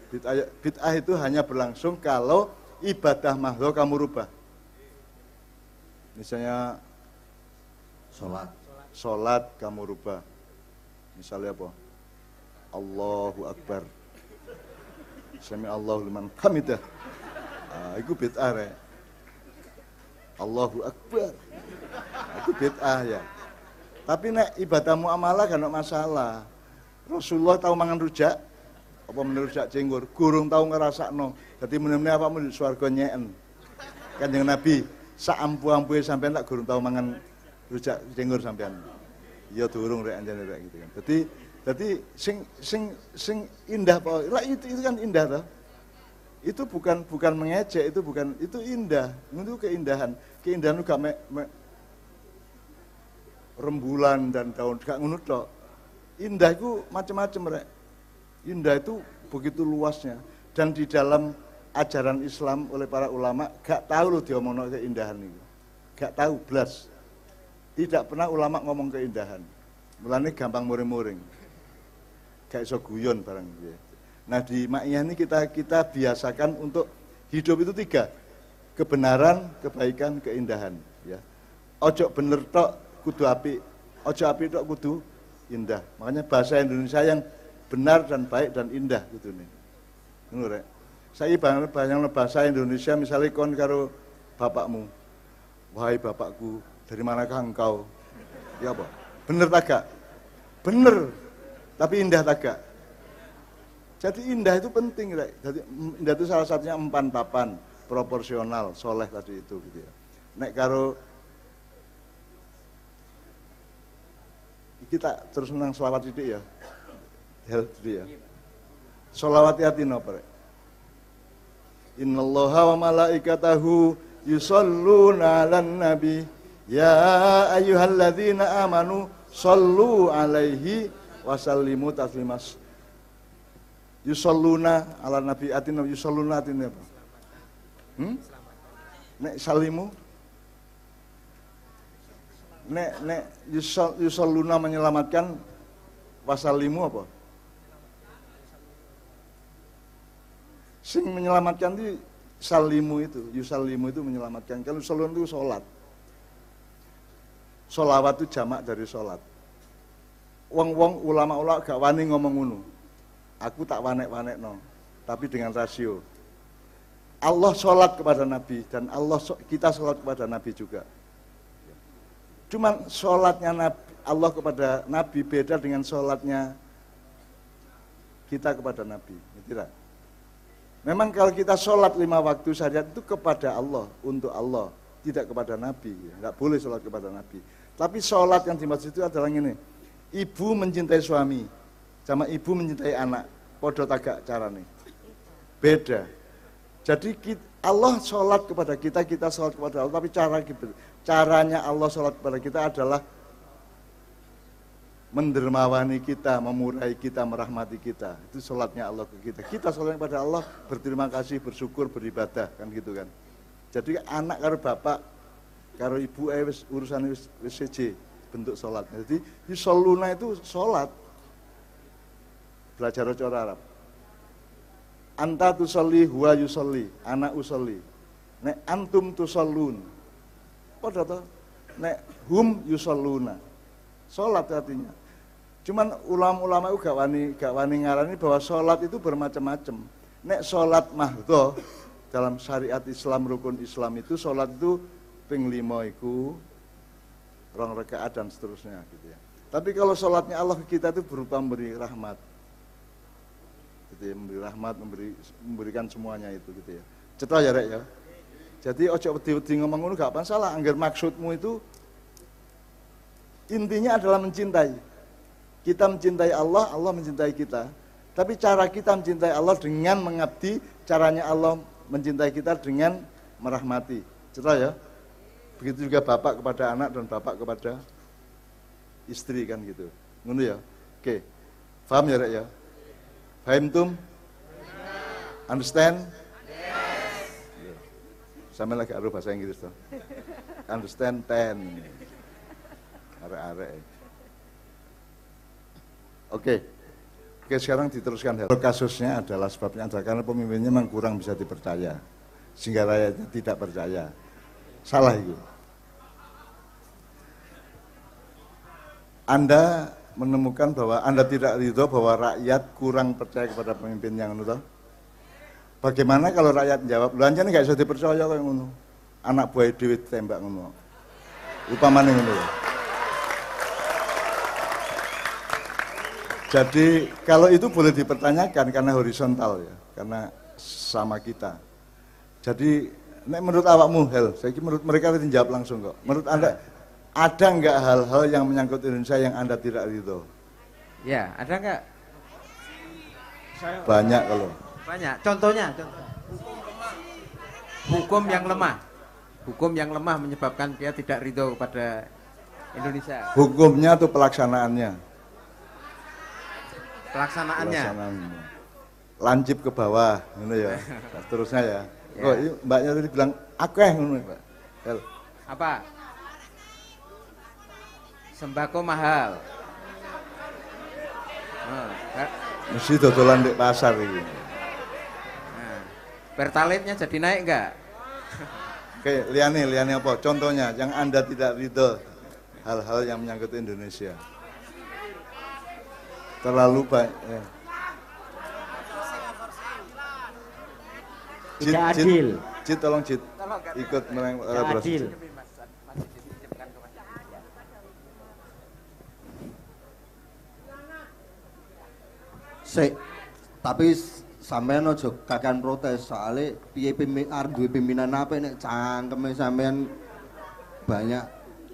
Bid'ah itu hanya berlangsung kalau ibadah mahdzur kamu rubah. Misalnya salat kamu rubah. Misalnya apa? Allahu Akbar. Sami Allahu liman hamidah. Itu bid'ah rek. Allahu Akbar. Itu bid'ah ya. Tapi nek ibadah muamalah kan enggak masalah. Rasulullah tahu mangan rujak, apa menurut rujak jenggur, gurung tahu ngerasakno. Dadi meneh-meneh apa mun swarga nyeken. Kanjeng Nabi sak ampu-ampuhe sampean tak gurung tahu mangan rujak jenggur sampean. Ya durung rek anjene rek gitu kan. Dadi Jadi sing indah Pak. Lah itu kan indah toh. Itu bukan mengejek, itu indah. Itu keindahan. Keindahan itu gak rembulan dan daun gak ngono tok. Indah itu macam-macam rek. Indah itu begitu luasnya dan di dalam ajaran Islam oleh para ulama gak tahu loh diomongno keindahan itu. Gak tahu blas. Tidak pernah ulama ngomong keindahan. Mulane gampang muring-muring. Gak iso guyon barang gitu. Nah di Ma'iyah ini kita biasakan untuk hidup itu 3. Kebenaran, kebaikan, keindahan ya. Ojo bener tok kudu apik. Ojo apik tok kudu indah. Makanya bahasa Indonesia yang benar dan baik dan indah gitu nih. Ngono rek. Saya bayangno bahasa Indonesia misalnya kon karo bapakmu. Wahai bapakku, dari manakah engkau? Ya apa? Bener tak gak? Bener. Tapi indah tak gak? Jadi indah itu penting rek. Jadi indah itu salah satunya empan-papan, proporsional, soleh tadi itu gitu ya. Nek karo kita terus menang selawat sidik ya. Hel ya. Sholawat hati napa rek? Innallaha wa malaikatahu yusholluna 'alan nabi ya ayyuhalladzina amanu shollu 'alaihi wa sallimu taslimas. Yusholluna 'alan nabi atina yusholluna atina apa? Nek salimu nek yusholluna menyelamatkan wasalimu apa? Sing menyelamatkan itu salimu itu, yusalimu itu menyelamatkan. Kalau salun itu sholat. Sholawat itu jamak dari sholat. Wong-wong ulama-ulama gak wani ngomong ngono. Aku tak wanek-wanekno, tapi dengan rasio. Allah sholat kepada Nabi dan kita sholat kepada Nabi juga. Cuman sholatnya Allah kepada Nabi beda dengan sholatnya kita kepada Nabi. Tidak. Memang kalau kita sholat 5 waktu syariat itu kepada Allah, untuk Allah, tidak kepada Nabi. Enggak boleh sholat kepada Nabi. Tapi sholat yang dimaksud itu adalah ini. Ibu mencintai suami, sama ibu mencintai anak. Podo tagak carane. Beda. Jadi Allah sholat kepada kita, kita sholat kepada Allah. Tapi caranya Allah sholat kepada kita adalah mendermawani kita, memurai kita, merahmati kita. Itu sholatnya Allah ke kita. Kita sholat kepada Allah, berterima kasih, bersyukur, beribadah, kan gitu kan. Jadi anak karo bapak, karo ibu urusan wis siji bentuk sholatnya. Jadi yusholluna itu sholat. Belajar cara Arab. Anta tusolli huwa yusolli, anak usolli. Nek antum tusollun. Padha to? Nek hum yusolluna. Sholat artinya. Cuman ulama-ulama itu gak wani ngarani bahwa sholat itu bermacam-macam. Nek sholat mahdhah dalam syariat Islam, rukun Islam itu sholat itu ping 5 iku 2 rakaat dan seterusnya gitu ya. Tapi kalau sholatnya Allah ke kita itu berupa memberi rahmat. Gitu ya, memberi rahmat, memberikan semuanya itu gitu ya. Cetha ya rek ya. Jadi ojo wedi-wedi ngomong ngono gak masalah, angger maksudmu itu intinya adalah mencintai. Kita mencintai Allah, Allah mencintai kita. Tapi cara kita mencintai Allah dengan mengabdi, caranya Allah mencintai kita dengan merahmati. Cetak ya? Begitu juga bapak kepada anak dan bapak kepada istri kan gitu. Ngono ya? Oke. Paham ya, Rek ya? Paham tum? Understand? Yes. Sama lagi aruh bahasa Inggris tuh. Understand 10. Arek-arek. Oke, sekarang diteruskan. Kasusnya adalah sebabnya adalah karena pemimpinnya memang kurang bisa dipercaya, sehingga rakyatnya tidak percaya. Salah itu. Anda menemukan bahwa Anda tidak ridho bahwa rakyat kurang percaya kepada pemimpin yang itu. Bagaimana kalau rakyat jawab, lu anjane gak bisa dipercaya kok ngono. Anak buah dhewe tembak ngono. Upamane ngono. Jadi kalau itu boleh dipertanyakan karena horizontal ya, karena sama kita. Jadi menurut awakmu Hel, saya menurut mereka tidak jawab langsung kok. Menurut Anda ada nggak hal-hal yang menyangkut Indonesia yang Anda tidak ridho? Ya, ada nggak? Banyak kalau. Banyak. Contohnya, contoh. Hukum yang lemah. Hukum yang lemah menyebabkan dia tidak ridho kepada Indonesia. Hukumnya atau pelaksanaannya? Pelaksanaannya. Lancip ke bawah, gitu ya. Seterusnya ya. Ya. Oh, mbaknya tadi bilang akeh ngono, Pak. Apa? Sembako mahal. Mesti dodolan di pasar ini. Nah, pertalite-nya jadi naik enggak? Oke, liane apa? Contohnya yang Anda tidak ridho hal-hal yang menyangkut Indonesia. Terlalu banyak. Ya. Tidak adil. Cid, tolong Cid. Ikut melaborasi. Adil. Tapi sampean aja kakean protes soalnya piye duwe pimpinan apa nek cangkeme sampean banyak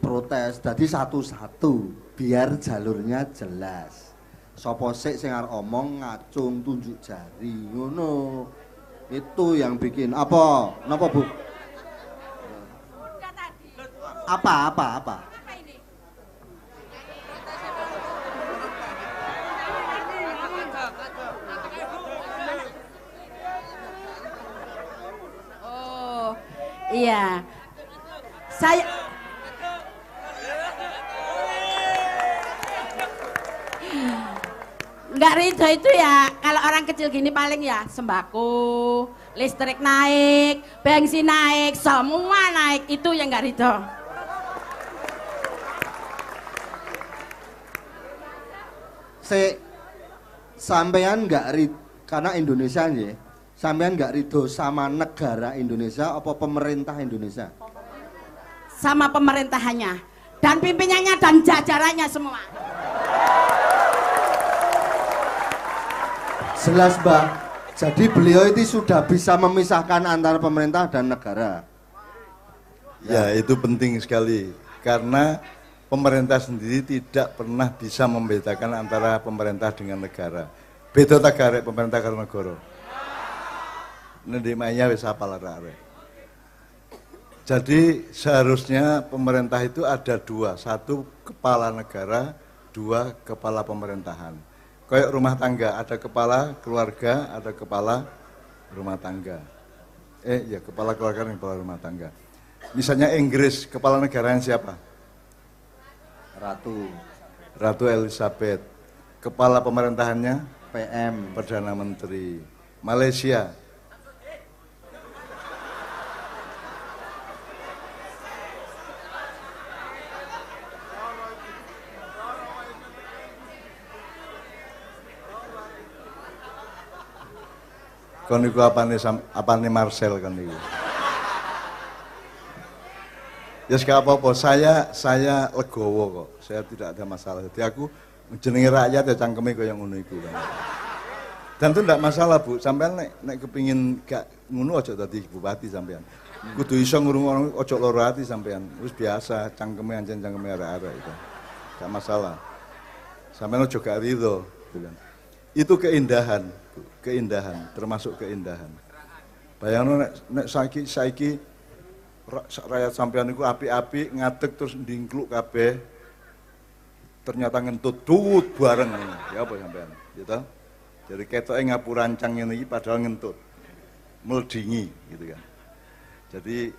protes. Dadi satu-satu biar jalurnya jelas. Sopo sik sing arep omong ngacung tunjuk jari ngono. Itu yang bikin apa? Napa, Bu? Apa? Oh, iya. Saya nggak ridho itu ya, kalau orang kecil gini paling ya sembako, listrik naik, bensin naik, semua naik, itu yang nggak ridho. Sampean nggak ridho karena Indonesia ya, sampean nggak ridho sama negara Indonesia apa pemerintah Indonesia? Sama pemerintahannya dan pimpinannya dan jajarannya semua. Jelas, Mbak. Jadi beliau itu sudah bisa memisahkan antara pemerintah dan negara. Ya, itu penting sekali. Karena pemerintah sendiri tidak pernah bisa membedakan antara pemerintah dengan negara. Beda tak garek pemerintah karo negara. Nendi maya wis apal arek. Jadi seharusnya pemerintah itu ada dua, satu kepala negara, dua kepala pemerintahan. Kayak rumah tangga, ada kepala keluarga, ada kepala rumah tangga. Ya, kepala keluarga dan kepala rumah tangga. Misalnya Inggris, kepala negaranya siapa? Ratu Elizabeth. Kepala pemerintahannya? PM. Perdana Menteri. Malaysia. Kon niku apane Marcel kan niku. Ya gak apa-apa, saya legowo kok. Saya tidak ada masalah. Jadi aku jenenge rakyat ya cangkeme kaya ngono iku kan. Dan itu enggak masalah, Bu. Sampean nek kepingin gak ngono aja dadi bupati sampean. Kudu iso ngrungokno aja lara ati sampean. Wis biasa cangkeme ancen cangkeme arek-arek itu. Gak masalah. Sampean aja gak ridho, gitu kan. Itu keindahan, Bu. Keindahan, termasuk keindahan. Bayangno nek saiki rakyat sampean niku api-api ngadeg terus ndingkluk kabeh. Ternyata ngentut tut bareng. Ya apa sampean? Gitu. Jadi ketoke ngapurancang ngene iki padahal ngentut. Meldingi gitu kan. Jadi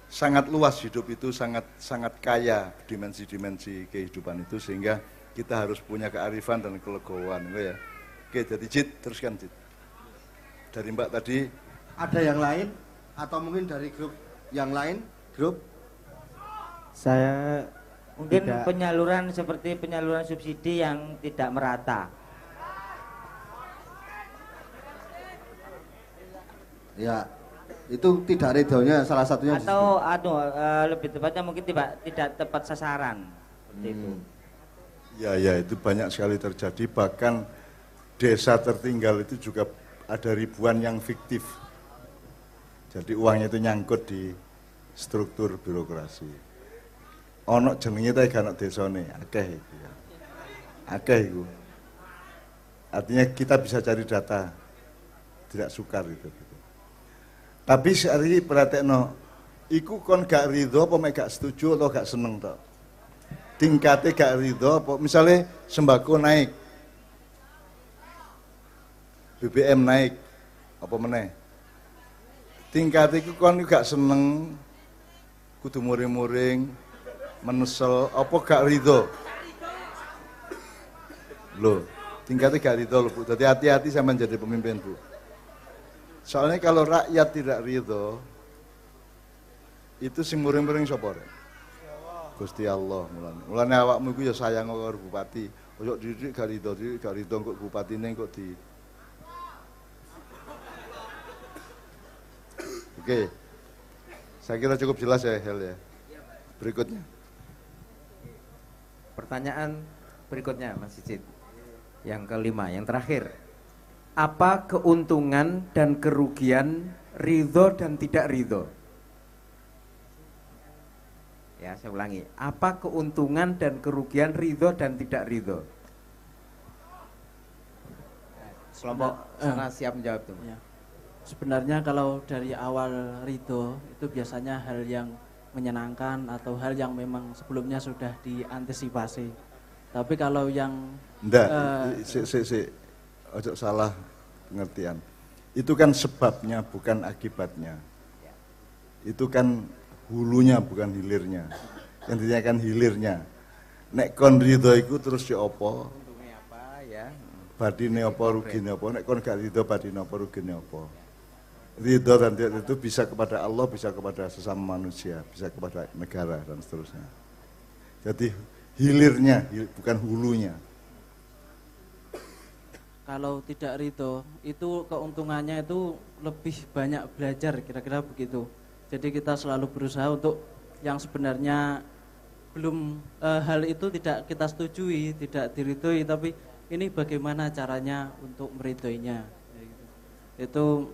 sangat luas hidup itu, sangat kaya dimensi-dimensi kehidupan itu sehingga kita harus punya kearifan dan kelegowoan ya. Oke, jadi Cid, teruskan Cid. Dari Mbak tadi ada yang lain atau mungkin dari grup yang lain? Grup? Saya mungkin tidak. penyaluran seperti penyaluran subsidi yang tidak merata. Ya, itu tidak ridhonya salah satunya. Atau lebih tepatnya mungkin tidak tepat sasaran seperti itu. Ya itu banyak sekali terjadi, bahkan desa tertinggal itu juga ada ribuan yang fiktif. Jadi uangnya itu nyangkut di struktur birokrasi. Ono jenenge ta gak ono desane, akeh itu ya. Akeh iku. Artinya kita bisa cari data, tidak sukar itu. Tapi sehari perhatekno, iku kon gak ridho apa mek gak setuju atau gak seneng tok. Tingkatnya gak ridho apa misalnya sembako naik, BBM naik, apa meneh. Tingkatnya iku kon gak seneng, kudu muring-muring, menesel, apa gak ridho. Loh, tingkatnya gak ridho loh Bu. Jadi hati-hati sama menjadi pemimpin Bu. Soalnya kalau rakyat tidak ridho, itu sing muring-muring sapa rek? Gusti Allah mulane. Mulane awakmu iku ya sayang karo bupati. Ojo didik gak ridho kok bupatine kok di. Oke. Saya kira cukup jelas ya Hel ya. Berikutnya. Pertanyaan berikutnya Mas Cicit. Yang kelima, yang terakhir. Apa keuntungan dan kerugian ridho dan tidak ridho? Ya, saya ulangi. Apa keuntungan dan kerugian ridho dan tidak ridho? Kelompok sana siap menjawab tuh. Ya. Sebenarnya kalau dari awal ridho itu biasanya hal yang menyenangkan atau hal yang memang sebelumnya sudah diantisipasi. Tapi kalau yang ojo salah pengertian. Itu kan sebabnya bukan akibatnya. Itu kan hulunya bukan hilirnya. Yang ditanyakan hilirnya. Nek kon ridho iku terus ya apa? Untungnya apa ya? Badine apa rugine apa? Nek kon gak ridho badine apa rugine apa? Ridho dan tidak itu bisa kepada Allah, bisa kepada sesama manusia, bisa kepada negara dan seterusnya. Jadi hilirnya bukan hulunya. Kalau tidak ridho, itu keuntungannya itu lebih banyak belajar, kira-kira begitu. Jadi kita selalu berusaha untuk yang sebenarnya belum hal itu tidak kita setujui, tidak diridhoi, tapi ini bagaimana caranya untuk meridhoinya. Itu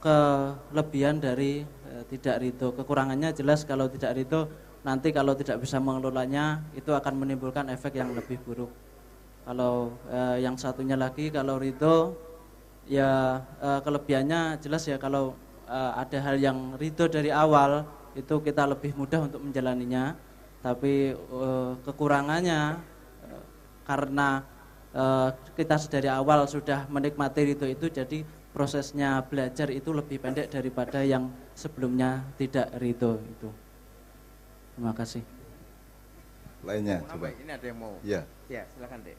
kelebihan dari tidak ridho. Kekurangannya jelas kalau tidak ridho, nanti kalau tidak bisa mengelolanya itu akan menimbulkan efek yang lebih buruk. Kalau yang satunya lagi kalau ridho ya kelebihannya jelas ya kalau ada hal yang ridho dari awal itu kita lebih mudah untuk menjalaninya. Tapi kekurangannya karena kita dari awal sudah menikmati ridho itu, jadi prosesnya belajar itu lebih pendek daripada yang sebelumnya tidak ridho itu. Terima kasih. Lainnya coba. Ini ada yang mau. Ya. Ya, silakan Dek.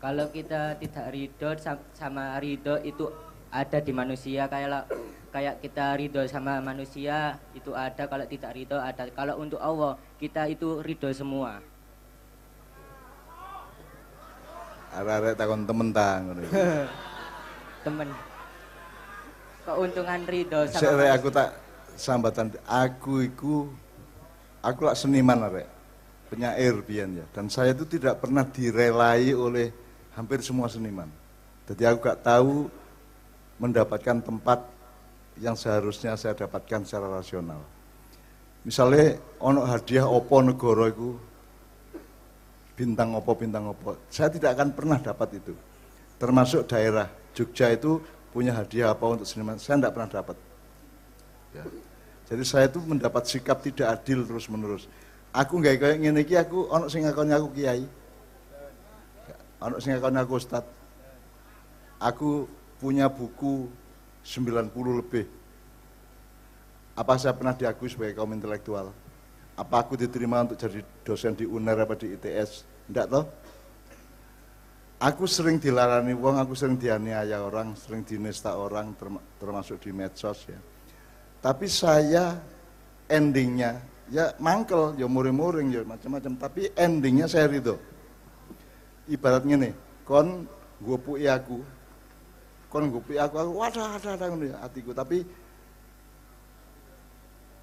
Kalau kita tidak ridho sama ridho itu ada di manusia, kayak kita ridho sama manusia itu ada, kalau tidak ridho ada. Kalau untuk Allah kita itu ridho semua. Arek-arek takon temen tang ngono. Temen. Keuntungan ridho sama manusia. Aku tak sambatan, aku lak seniman arek. Penyair biyen ya, dan saya itu tidak pernah direlai oleh hampir semua seniman. Jadi aku gak tahu mendapatkan tempat yang seharusnya saya dapatkan secara rasional. Misalnya ono hadiah opo negara itu, bintang opo, saya tidak akan pernah dapat itu. Termasuk daerah Jogja itu punya hadiah apa untuk seniman, saya tidak pernah dapat. Ya. Jadi saya itu mendapat sikap tidak adil terus menerus. Aku nggak kayak ngene iki, aku ono sing ngakoni aku kiai. Ono sing ngakoni aku ustad. Aku punya buku 90 lebih. Apa saya pernah diakui sebagai kaum intelektual? Apa aku diterima untuk jadi dosen di UNER apa di ITS? Enggak toh? Aku sering dilarani wong, aku sering dianiaya orang, sering dinista orang, termasuk di medsos ya. Tapi saya endingnya ya mangkel, ya muring-muring, ya macam-macam. Tapi endingnya saya ridho. Ibaratnya nih, kon ngupuki aku, aku wadah ngono ya hatiku. Tapi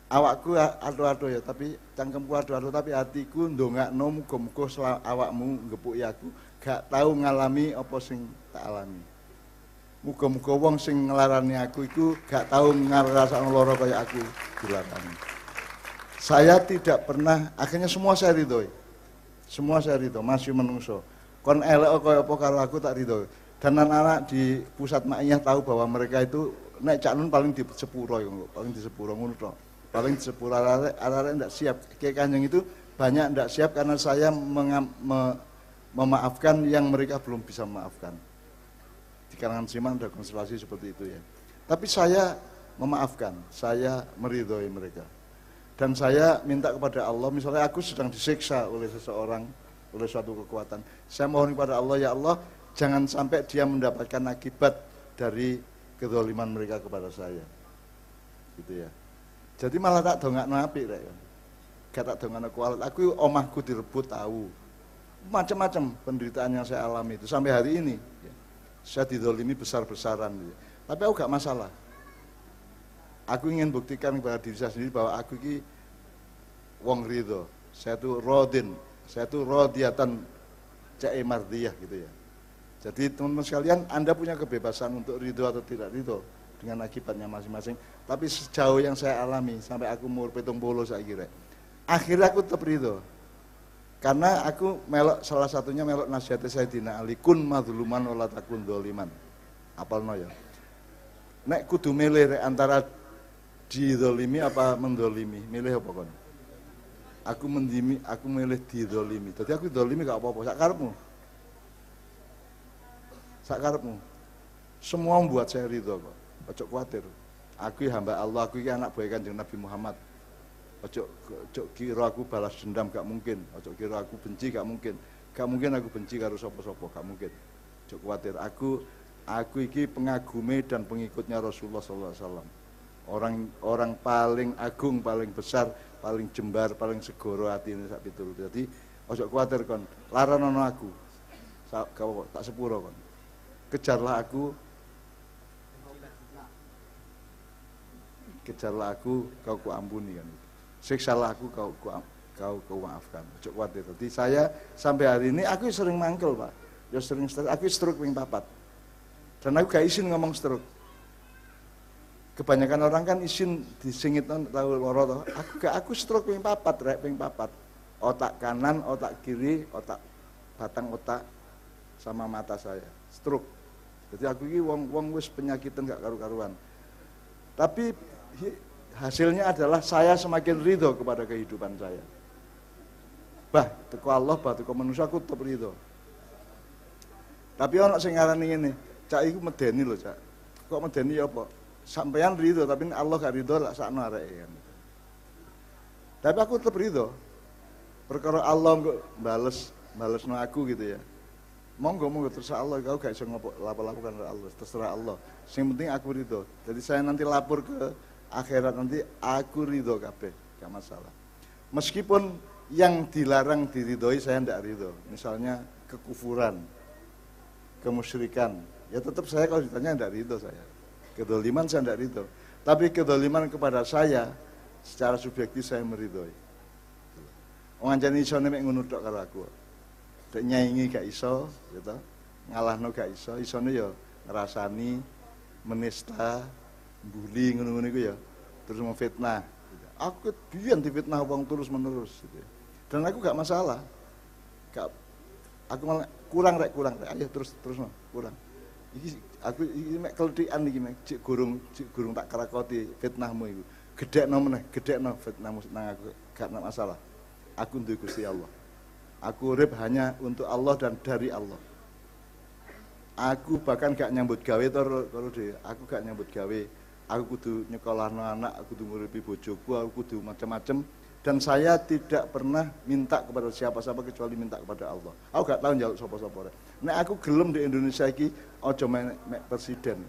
awakku ado-ado ya, tapi cangkemku ado-ado, tapi hatiku ndongakno muga-muga awakmu ngepuki aku gak tahu ngalami apa sing tak alami. Muga-muga wong sing nglarani aku iku gak tahu ngrasakno lara kaya aku dilarani. Saya tidak pernah, akhirnya semua saya ridhoi. Semua saya ridho, masih menungso. Kon elek kaya apa karo aku tak ridho. Dan anak-anak di pusat Ma'iyah tahu bahwa mereka itu nek Cak Nun paling di sepuro paling di sepuro ngono tok. Paling di sepuro arek-arek ndak siap. Kiai Kanjeng itu banyak ndak siap karena saya memaafkan yang mereka belum bisa memaafkan. Di kalangan Siman ada konstelasi seperti itu ya. Tapi saya memaafkan, saya meridhoi mereka. Dan saya minta kepada Allah, misalnya aku sedang disiksa oleh seseorang, oleh suatu kekuatan. Saya mohon kepada Allah, ya Allah, jangan sampai dia mendapatkan akibat dari kezaliman mereka kepada saya. Gitu ya. Jadi malah tak dongakno apik rek. Gak tak dongakno kualat. Aku omahku direbut tahu. Macam-macam penderitaan yang saya alami itu sampai hari ini. Ya. Saya dizalimi besar-besaran. Ya. Tapi aku gak masalah. Aku ingin buktikan kepada diri saya sendiri bahwa aku ini wong ridho. Saya tuh rodin, saya tuh rodiatan cae mardiyah gitu ya. Jadi teman-teman sekalian, Anda punya kebebasan untuk ridho atau tidak ridho dengan akibatnya masing-masing. Tapi sejauh yang saya alami sampai aku umur 70 saya kira, akhirnya aku tetap ridho. Karena aku melok, salah satunya melok nasihatnya Sayyidina Ali, kun madhuluman wala takun dzaliman. Apalno ya. Nek kudu milih antara didolimi apa mendolimi, milih apa kon? Aku mendimi, aku milih didolimi. Jadi aku didolimi gak apa-apa, sak karepmu. Sak karepmu. Semua membuat saya ridho kok. Ojo khawatir. Aku hamba Allah, aku anak buah Kanjeng Nabi Muhammad. Ojo kira aku balas dendam, gak mungkin. Ojo kira aku benci, gak mungkin. Gak mungkin aku benci karo sapa-sapa, gak mungkin. Ojo khawatir. Aku iki pengagume dan pengikutnya Rasulullah SAW. Orang paling agung, paling besar, paling jembar, paling segoro hati ini sak piturut. Jadi ojo kuwatir kon, laranono aku. Tak sepuro kon. Kejarlah aku. Kejarlah aku, kau kuampuni kan. Siksalah aku, kau maafkan. Ojo kuwatir. Jadi saya sampai hari ini aku sering mangkel, Pak. Ya sering stroke, aku stroke ping 4. Dan aku gak izin ngomong stroke. Kebanyakan orang kan izin disingit tahu loro toh. Aku stroke ping 4 rek ping 4. Otak kanan, otak kiri, otak batang otak sama mata saya. Stroke. Jadi aku ini wong wis penyakitan gak karu-karuan. Tapi hasilnya adalah saya semakin ridho kepada kehidupan saya. Teko Allah, teko manusia aku tetap ridho. Tapi ono sing ngarani ngene, Cak iku medeni lho, Cak. Kok medeni ya apa? Sampeyan ridho, tapi Allah gak ridho lah sakno areke kan. Tapi aku tetap ridho. Perkara Allah kok balesno aku gitu ya. Monggo terserah Allah, kau gak iso lapo-lapo kan Allah, terserah Allah. Sing penting aku ridho. Jadi saya nanti lapor ke akhirat nanti aku ridho kabeh, gak masalah. Meskipun yang dilarang diridhoi saya ndak ridho. Misalnya kekufuran, kemusyrikan, ya tetap saya kalau ditanya ndak ridho saya. Kedoliman saya tidak ridho, tapi kedoliman kepada saya secara subjektif saya meridhoi. Wong anjane iso nek ngono tok karo aku. Dek nyaingi gak iso, gitu. Ngalahno gak iso, isone ya ngrasani, menista, bully ngono-ngono iku ya. Terus memfitnah. Aku biyen difitnah wong terus-menerus gitu. Dan aku gak masalah. Aku malah kurang rek. Ayo terus kurang. Aku mek keletikan iki mek cik gurung tak kerakoti fitnahmu iku. Gedhekno fitnahmu nang aku gak masalah. Aku duwe Gusti Allah. Aku urip hanya untuk Allah dan dari Allah. Aku bahkan gak nyambut gawe karo dhewe. Aku gak nyambut gawe. Aku kudu nyekolahno anak, aku kudu nguripi bojoku, aku kudu macam-macam. Dan saya tidak pernah minta kepada siapa-siapa kecuali minta kepada Allah. Aku gak tahu njaluk sapa-sapa. Nek aku gelem di Indonesia iki aja mek presiden.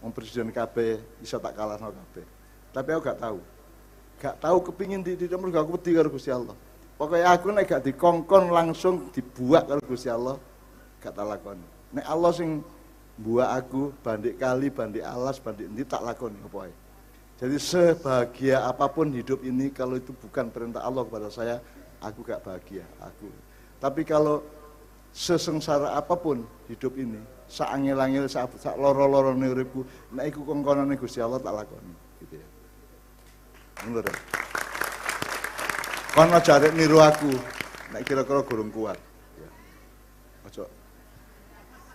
Wong presiden kabeh iso tak kalahno kabeh. Tapi aku gak tahu. Gak tahu kepingin di nomor aku wedi karo Gusti Allah. Pokoknya aku nek gak dikongkon langsung dibuak karo Gusti Allah, gak tak lakoni. Nek Allah sing buak aku bandik kali, bandik alas, bandik endi tak lakoni apa ae. Jadi sebahagia apapun hidup ini kalau itu bukan perintah Allah kepada saya, aku gak bahagia, aku. Tapi kalau sesengsara apapun hidup ini, saangil-angil, sak loro-lorone uripku, nek iku kongkonane Gusti Allah tak lakoni, gitu ya. Ngono ta. Kono jarek niru aku, nek kira-kira gurung kuat. Ya. Ojo.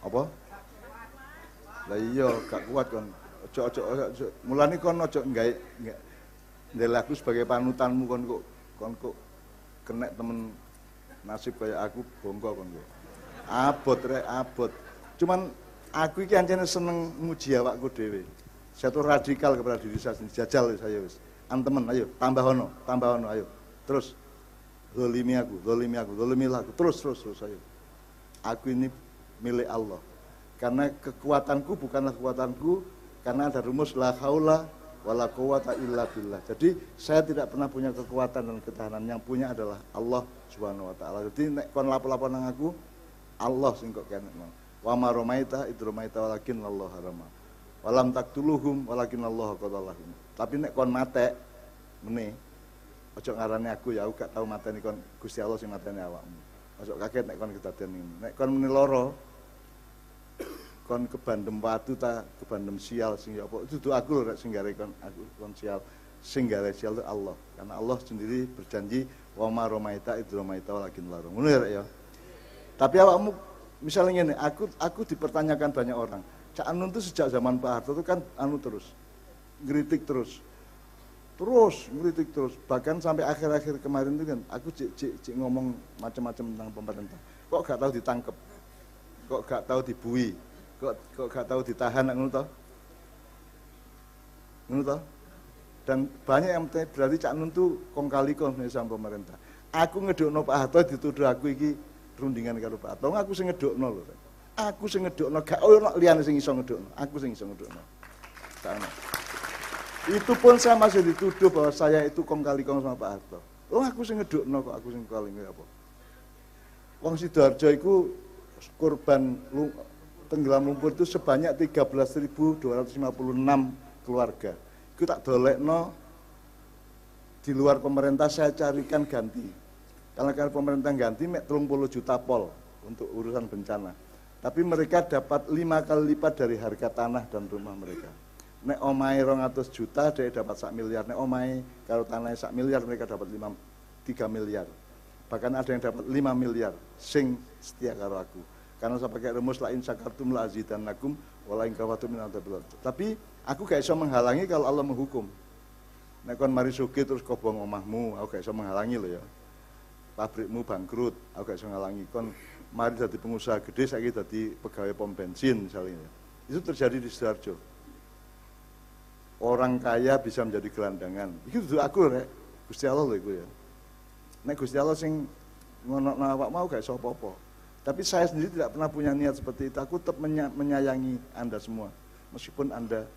Apa? Lah iya, gak kuat kon. Ojo. Mulane kon ojo gawe ndelok aku sebagai panutanmu kon kok kena temen nasib kayak aku bongko kon kok. Abot. Cuman aku iki ancene seneng muji awakku dhewe. Saya tuh radikal kepada diri saya sendiri. Jajal saya wis. Antemen ayo tambah ono ayo. Terus zalimi aku. Terus ayo. Aku ini milik Allah. Karena kekuatanku bukanlah kekuatanku, karena ada rumus la haula wala quwata illa billah. Jadi saya tidak pernah punya kekuatan dan ketahanan, yang punya adalah Allah Subhanahu wa taala. Jadi nek kon lapo-lapo nang aku, Allah sing kok kene. Wa ma ramaita idromaita walakin Allah harama. Walam taqtuluhum walakin Allah qatalahum. Tapi nek kon mate mene ojo ngarani aku ya, aku gak tau mateni kon, Gusti Allah sing mateni awakmu. Ojo kaget nek kon kedaden ngene. Nek kon muni lara kon kebandem watu ta kebandem sial sing ya apa dudu aku lho rek sing gare kon sial, sing gare sial itu Allah, karena Allah sendiri berjanji wa ma ramaita idromaita walakin Allah. Ngono ya rek ya. Tapi awakmu misalnya ngene, aku dipertanyakan banyak orang. Cak Anun itu sejak zaman Pak Harto itu kan terus ngritik terus ngeritik terus, bahkan sampai akhir-akhir kemarin itu kan aku cik ngomong macam-macam tentang pemerintah, kok gak tahu ditangkep, kok gak tahu dibui, kok gak tahu ditahan, ngono toh. Dan banyak yang berarti Cak Nun tuh kong kali kong sama pemerintah. Aku ngedukno Pak Harto dituduh aku iki rundingan karo Pak Harto, aku sing ngedukno lho. Aku sing ngedukno, gak ono liyane sing iso ngedukno, aku sing iso ngedukno. Gak ono. Itu pun saya masih dituduh bahwa saya itu kong kali kong sama Pak Harto. Aku sing ngedukno kok, aku sing kali apa. Wong Sidoarjo iku korban tenggelam lumpur itu sebanyak 13.256 keluarga. Itu tak dolekno di luar pemerintah, saya carikan ganti. Karena pemerintah ganti mek 30 juta pol untuk urusan bencana. Tapi mereka dapat 5 kali lipat dari harga tanah dan rumah mereka. Nek omahe 200 juta dia dapat 1 miliar, nek omahe kalau tanahnya 1 miliar mereka dapat 3 miliar. Bahkan ada yang dapat 5 miliar sing setia karo aku. Karena saya pakai rumus la in syakartum la azidannakum wa la in kafartum min adzabil. Tapi aku gak iso menghalangi kalau Allah menghukum. Nek kon mari sugih terus kobong omahmu, aku gak iso menghalangi lho ya. Pabrikmu bangkrut, aku gak iso menghalangi. Kon mari jadi pengusaha gede, saiki dadi pegawai pom bensin misalnya. Itu terjadi di Sidoarjo. Orang kaya bisa menjadi gelandangan. Itu aku rek, Gusti Allah lho iku ya. Nek Gusti Allah sing ngono awak mau gak iso apa-apa. Tapi saya sendiri tidak pernah punya niat seperti itu. Aku tetap menyayangi Anda semua. Meskipun Anda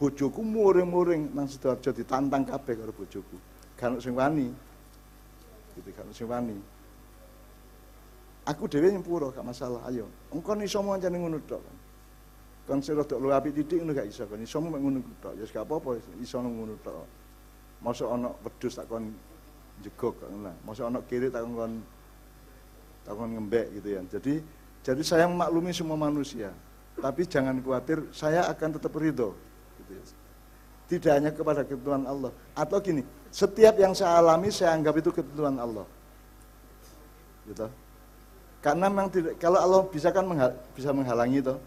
bojoku muring-muring nang Sidoarjo ditantang kabeh karo bojoku. Kan sing wani. Gitu kan sing wani. Aku dhewe nyepuro gak masalah. Ayo, engko iso mancane ngono tok. Kon sing rada luwih apik titik ngono gak iso. Kon iso mek ngono tok. Ya gak apa-apa iso ngono tok. Mosok ana wedhus tak kon jegok ngono. Mosok ana kiri tak kon ngembek gitu ya. Jadi saya memaklumi semua manusia. Tapi jangan khawatir, saya akan tetap ridho. Gitu ya. Tidak hanya kepada ketentuan Allah. Atau gini, setiap yang saya alami saya anggap itu ketentuan Allah. Gitu. Karena memang tidak, kalau Allah bisa kan bisa menghalangi itu,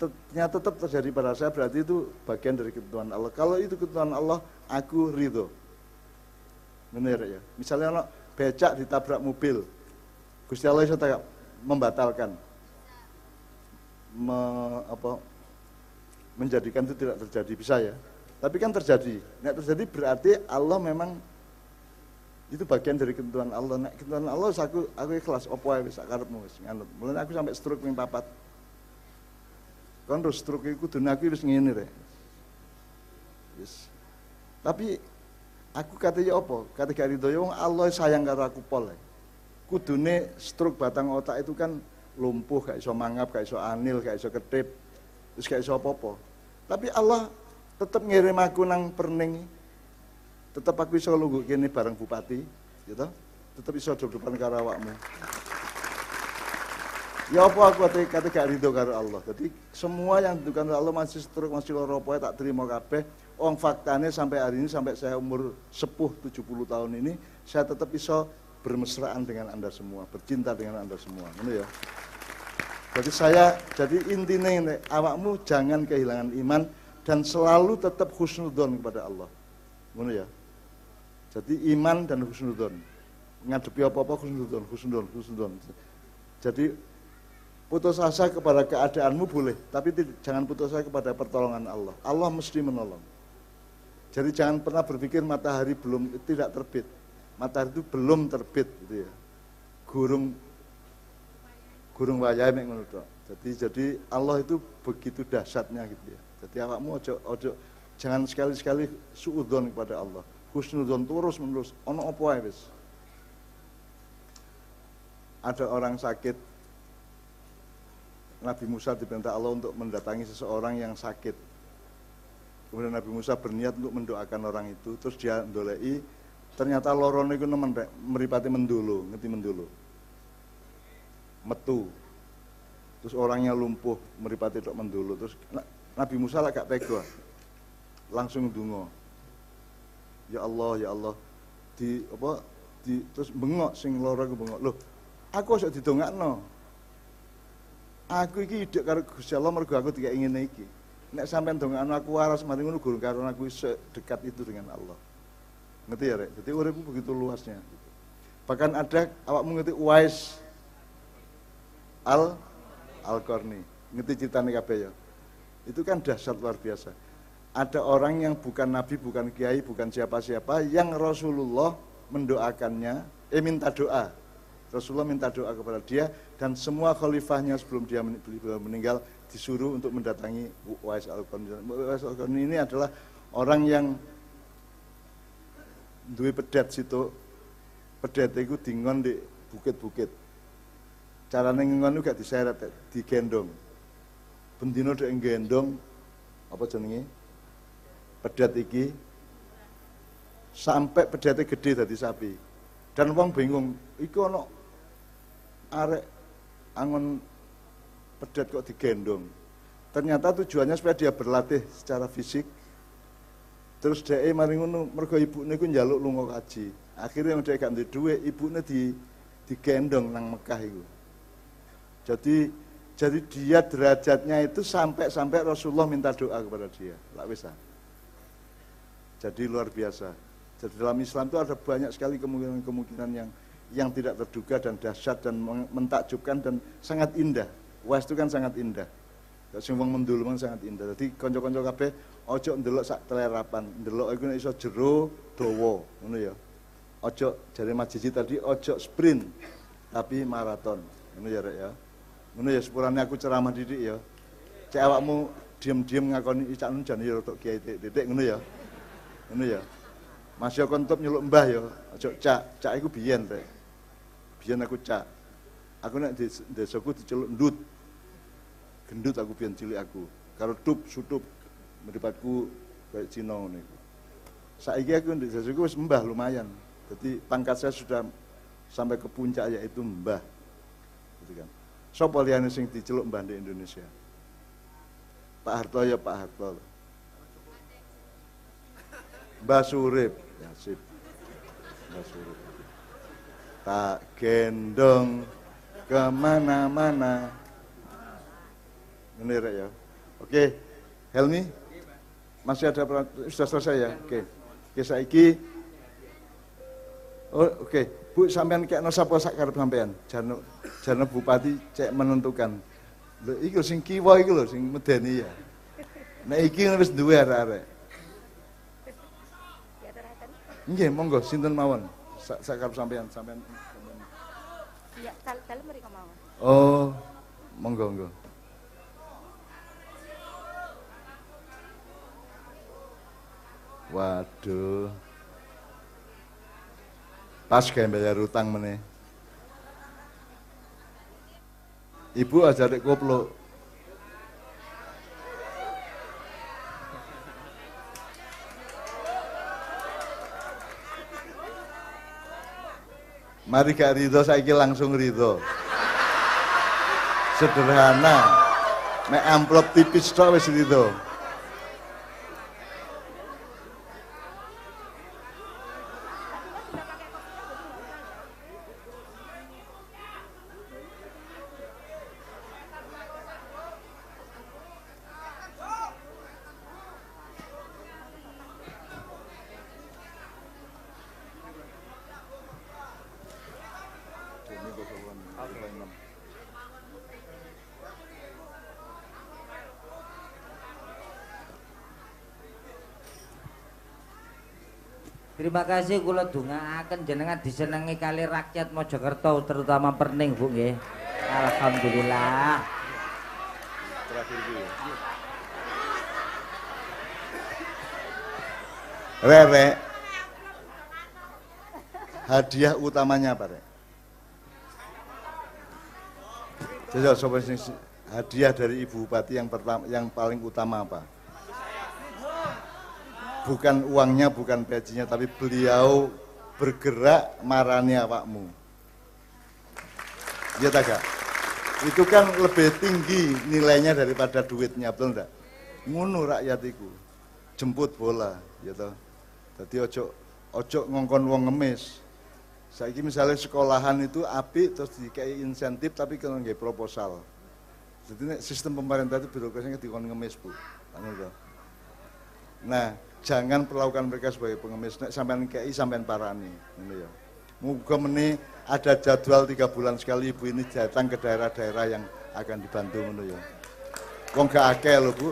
ternyata tetap terjadi pada saya, berarti itu bagian dari ketentuan Allah. Kalau itu ketentuan Allah, aku ridho. Benar ya. Misalnya anak becak ditabrak mobil, Gusti Allah bisa membatalkan, menjadikan itu tidak terjadi, bisa ya. Tapi kan terjadi. Nek terjadi berarti Allah memang itu bagian dari ketentuan Allah. Nek ketentuan Allah aku ikhlas, opo ae wis karepmu wis nganut. Mulane aku sampai stroke ping 4. Kon terus stroke iku kudune aku wis ngene rek. Wis. Tapi aku katanya opo? Kate gak rido wong Allah sayang karo aku pol. Kudune stroke batang otak itu kan lumpuh, gak iso mangap, gak iso anil, gak iso ketip, terus gak iso apa-apa. Tapi Allah tetap ngirim aku nang Perning, tetap aku iso lungguh kene bareng bupati, gitu. Tetap iso depan karo awakmu. Ya apa aku kate gak rido karo Allah. Jadi semua yang ditentukan Allah masih stroke, masih lara apa tak terima kabeh. Wong faktane sampai hari ini, sampai saya umur sepuh 70 tahun ini, saya tetap iso bermesraan dengan Anda semua, bercinta dengan Anda semua. Ngono ya. Jadi intinya ini, awakmu jangan kehilangan iman dan selalu tetap husnudzon kepada Allah. Ngono ya. Jadi iman dan husnudzon. Ngadepi apa-apa husnudzon. Jadi putus asa kepada keadaanmu boleh, tapi jangan putus asa kepada pertolongan Allah. Allah mesti menolong. Jadi jangan pernah berpikir matahari tidak terbit. Matahari itu belum terbit gitu ya. Gurung wayahe mek ngono tok. Jadi Allah itu begitu dahsyatnya gitu ya. Jadi awakmu ojo jangan sekali-sekali suudzon kepada Allah. Husnudzon terus-menerus. Ono apa wae wis. Ada orang sakit, Nabi Musa diperintah Allah untuk mendatangi seseorang yang sakit. Kemudian Nabi Musa berniat untuk mendoakan orang itu, terus dia ndoleki, ternyata lorone iku nemen mripate mendulu, ngerti mendulu. Metu. Terus orangnya lumpuh, mripate tok mendulu. Terus Nabi Musa lah gak tega. Langsung ndonga. Ya Allah, terus bengok sing lara iku bengok. Loh, aku iso didongakno. Aku iki hidup karo Gusti Allah mergo aku tidak ingin iki. Nek sampean dongakno aku waras mari ngono gurung karo aku sedekat itu dengan Allah. Ngerti ya, Rek? Jadi uripku begitu luasnya. Bahkan ada awakmu ngerti Uwais Al-Qarni. Ngerti ceritane kabeh ya. Itu kan dahsyat luar biasa. Ada orang yang bukan nabi, bukan kiai, bukan siapa-siapa yang Rasulullah mendoakannya, minta doa. Rasulullah minta doa kepada dia dan semua khalifahnya sebelum dia meninggal disuruh untuk mendatangi Uwais Al-Qarni. Uwais Al-Qarni ini adalah orang yang duwe pedet situ. Pedet itu dingon di bukit-bukit. Carane ngon gak diseret, digendong. Bendino dek gendong apa jenenge? Pedet iki sampai pedete gede dadi sapi. Dan wong bingung, iku ana arek angon pedet kok digendong. Ternyata tujuannya supaya dia berlatih secara fisik. Terus dhek mari ngono mergo ibune iku njaluk lunga kaji. Akhirnya dhek gak duwe dhuwit, ibune digendong nang Mekah iku. Jadi dia derajatnya itu sampai Rasulullah minta doa kepada dia. Lah wis. Jadi luar biasa. Jadi dalam Islam itu ada banyak sekali kemungkinan yang tidak terduga dan dahsyat dan mentakjubkan dan sangat indah. Uwais itu kan sangat indah. Sing wong mendul sangat indah. Jadi kanca-kanca kabeh aja ndelok sak telerapan. Ndelok iku nek iso jero dawa, ngono ya. Aja jare Majiji tadi aja sprint tapi maraton. Ngono ya, Rek ya. Ngono ya sepurane aku ceramah didik ya. Cek awakmu diem-diem ngakoni cak nun jane ya tok kiai titik ngono ya. Ngono ya. Mas yo kontop nyeluk mbah yo, aja cak iku biyen Rek. Biyen aku cak. Aku nek di desaku diceluk ndut. Gendut aku biyen cilik aku. Karo tup sutup mripatku kayak Cina ngene iku. Saiki aku di desaku wis mbah lumayan. Jadi pangkat saya sudah sampai ke puncak yaitu mbah. Gitu kan. Sopo liyane sing diceluk mbah di Indonesia? Pak Harto ya Pak Harto. Mbah Surip, ya sip. Mbah Surip. Tak gendong kemana-mana. Ini Rek ya. Oke, Helmi, masih ada sudah selesai ya. Oke, saiki. Oh, oke. Bu sampean kekno sapa sak karep sampean? Jarno bupati cek menentukan. Lho iki sing kiwa iki lho sing medeni ya. Nek iki wis duwe arek-arek. Nggih, monggo sinten mawon. Sak karep sampean. Iya, dalem mriko mawon. Oh, monggo. Waduh. Pas kayak bayar utang meneh. Ibu aja dek koplo. Mari gak ridho saiki langsung ridho. Sederhana. Nek amplop tipis tok wis ridho. Terima kasih kula dongaaken jenengan disenengi kali rakyat Mojokerto terutama Perning Bu nggih. Alhamdulillah. Terakhir iki. Rere. Hadiah utamanya apa, Rek? Jajal sobat sing hadiah dari Ibu Bupati yang pertama, yang paling utama apa? Bukan uangnya, bukan gajinya, tapi beliau bergerak marani awakmu. Iya tak gak? Itu kan lebih tinggi nilainya daripada duitnya, betul enggak? Ngono rakyat iku. Jemput bola, ya toh. Dadi ojo ngongkon wong ngemis. Saiki misalnya sekolahan itu apik terus dikai insentif tapi kalau nggak proposal. Jadi sistem pemerintah itu birokrasinya dikon ngemis Bu. Nah, jangan perlakukan mereka sebagai pengemis. Nek sampean kei sampean parani, ngono ya. Muga meni ada jadwal 3 bulan sekali Ibu ini datang ke daerah-daerah yang akan dibantu ngono ya. Wong gak akeh lho Bu.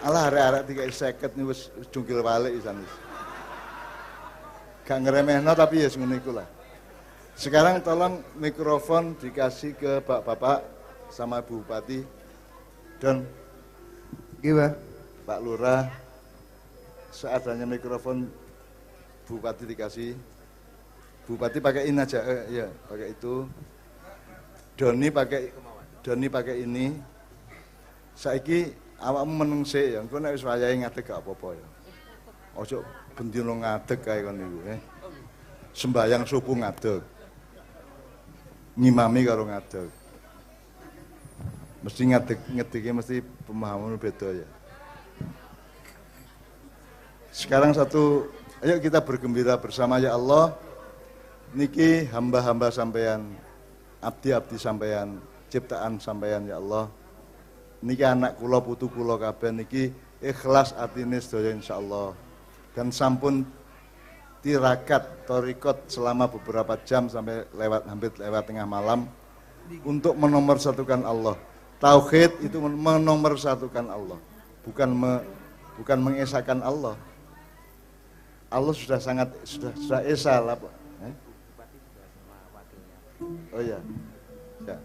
Alah arek-arek dikai 50 nih wis jungkil balik isan wis. Gak ngeremehno tapi ya ngono iku lah. Sekarang tolong mikrofon dikasih ke Bapak sama Bu Bupati dan gimana? Pak Lurah. Seadanya mikrofon Bu Bupati dikasih. Bu Bupati pakai ini aja, ya pakai itu. Doni pakai ini. Saiki awakmu meneng sik ya, engko nek wis wayahe ngadeg gak apa-apa ya. Ojo bendina ngadeg kae kon niku, sembayang subuh ngadeg. Ngimami karo ngadeg. Mesti ngedege mesti pemahaman beda ya. Sekarang ayo kita bergembira bersama ya Allah. Niki hamba-hamba sampeyan, abdi-abdi sampeyan, ciptaan sampeyan ya Allah. Niki anak kula putu kula kabeh niki ikhlas atine sedaya insyaallah. Dan sampun tirakat torikot selama beberapa jam sampai hampir lewat tengah malam untuk menomorsatukan Allah. Tauhid itu menomorsatukan Allah, bukan mengesahkan Allah. Allah sudah esa lah. Oh ya, ya.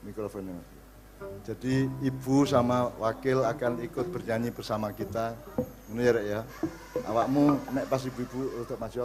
Mikrofonnya. Jadi ibu sama wakil akan ikut bernyanyi bersama kita. Ini ya Rek ya. Awakmu nek pas ibu-ibu untuk maju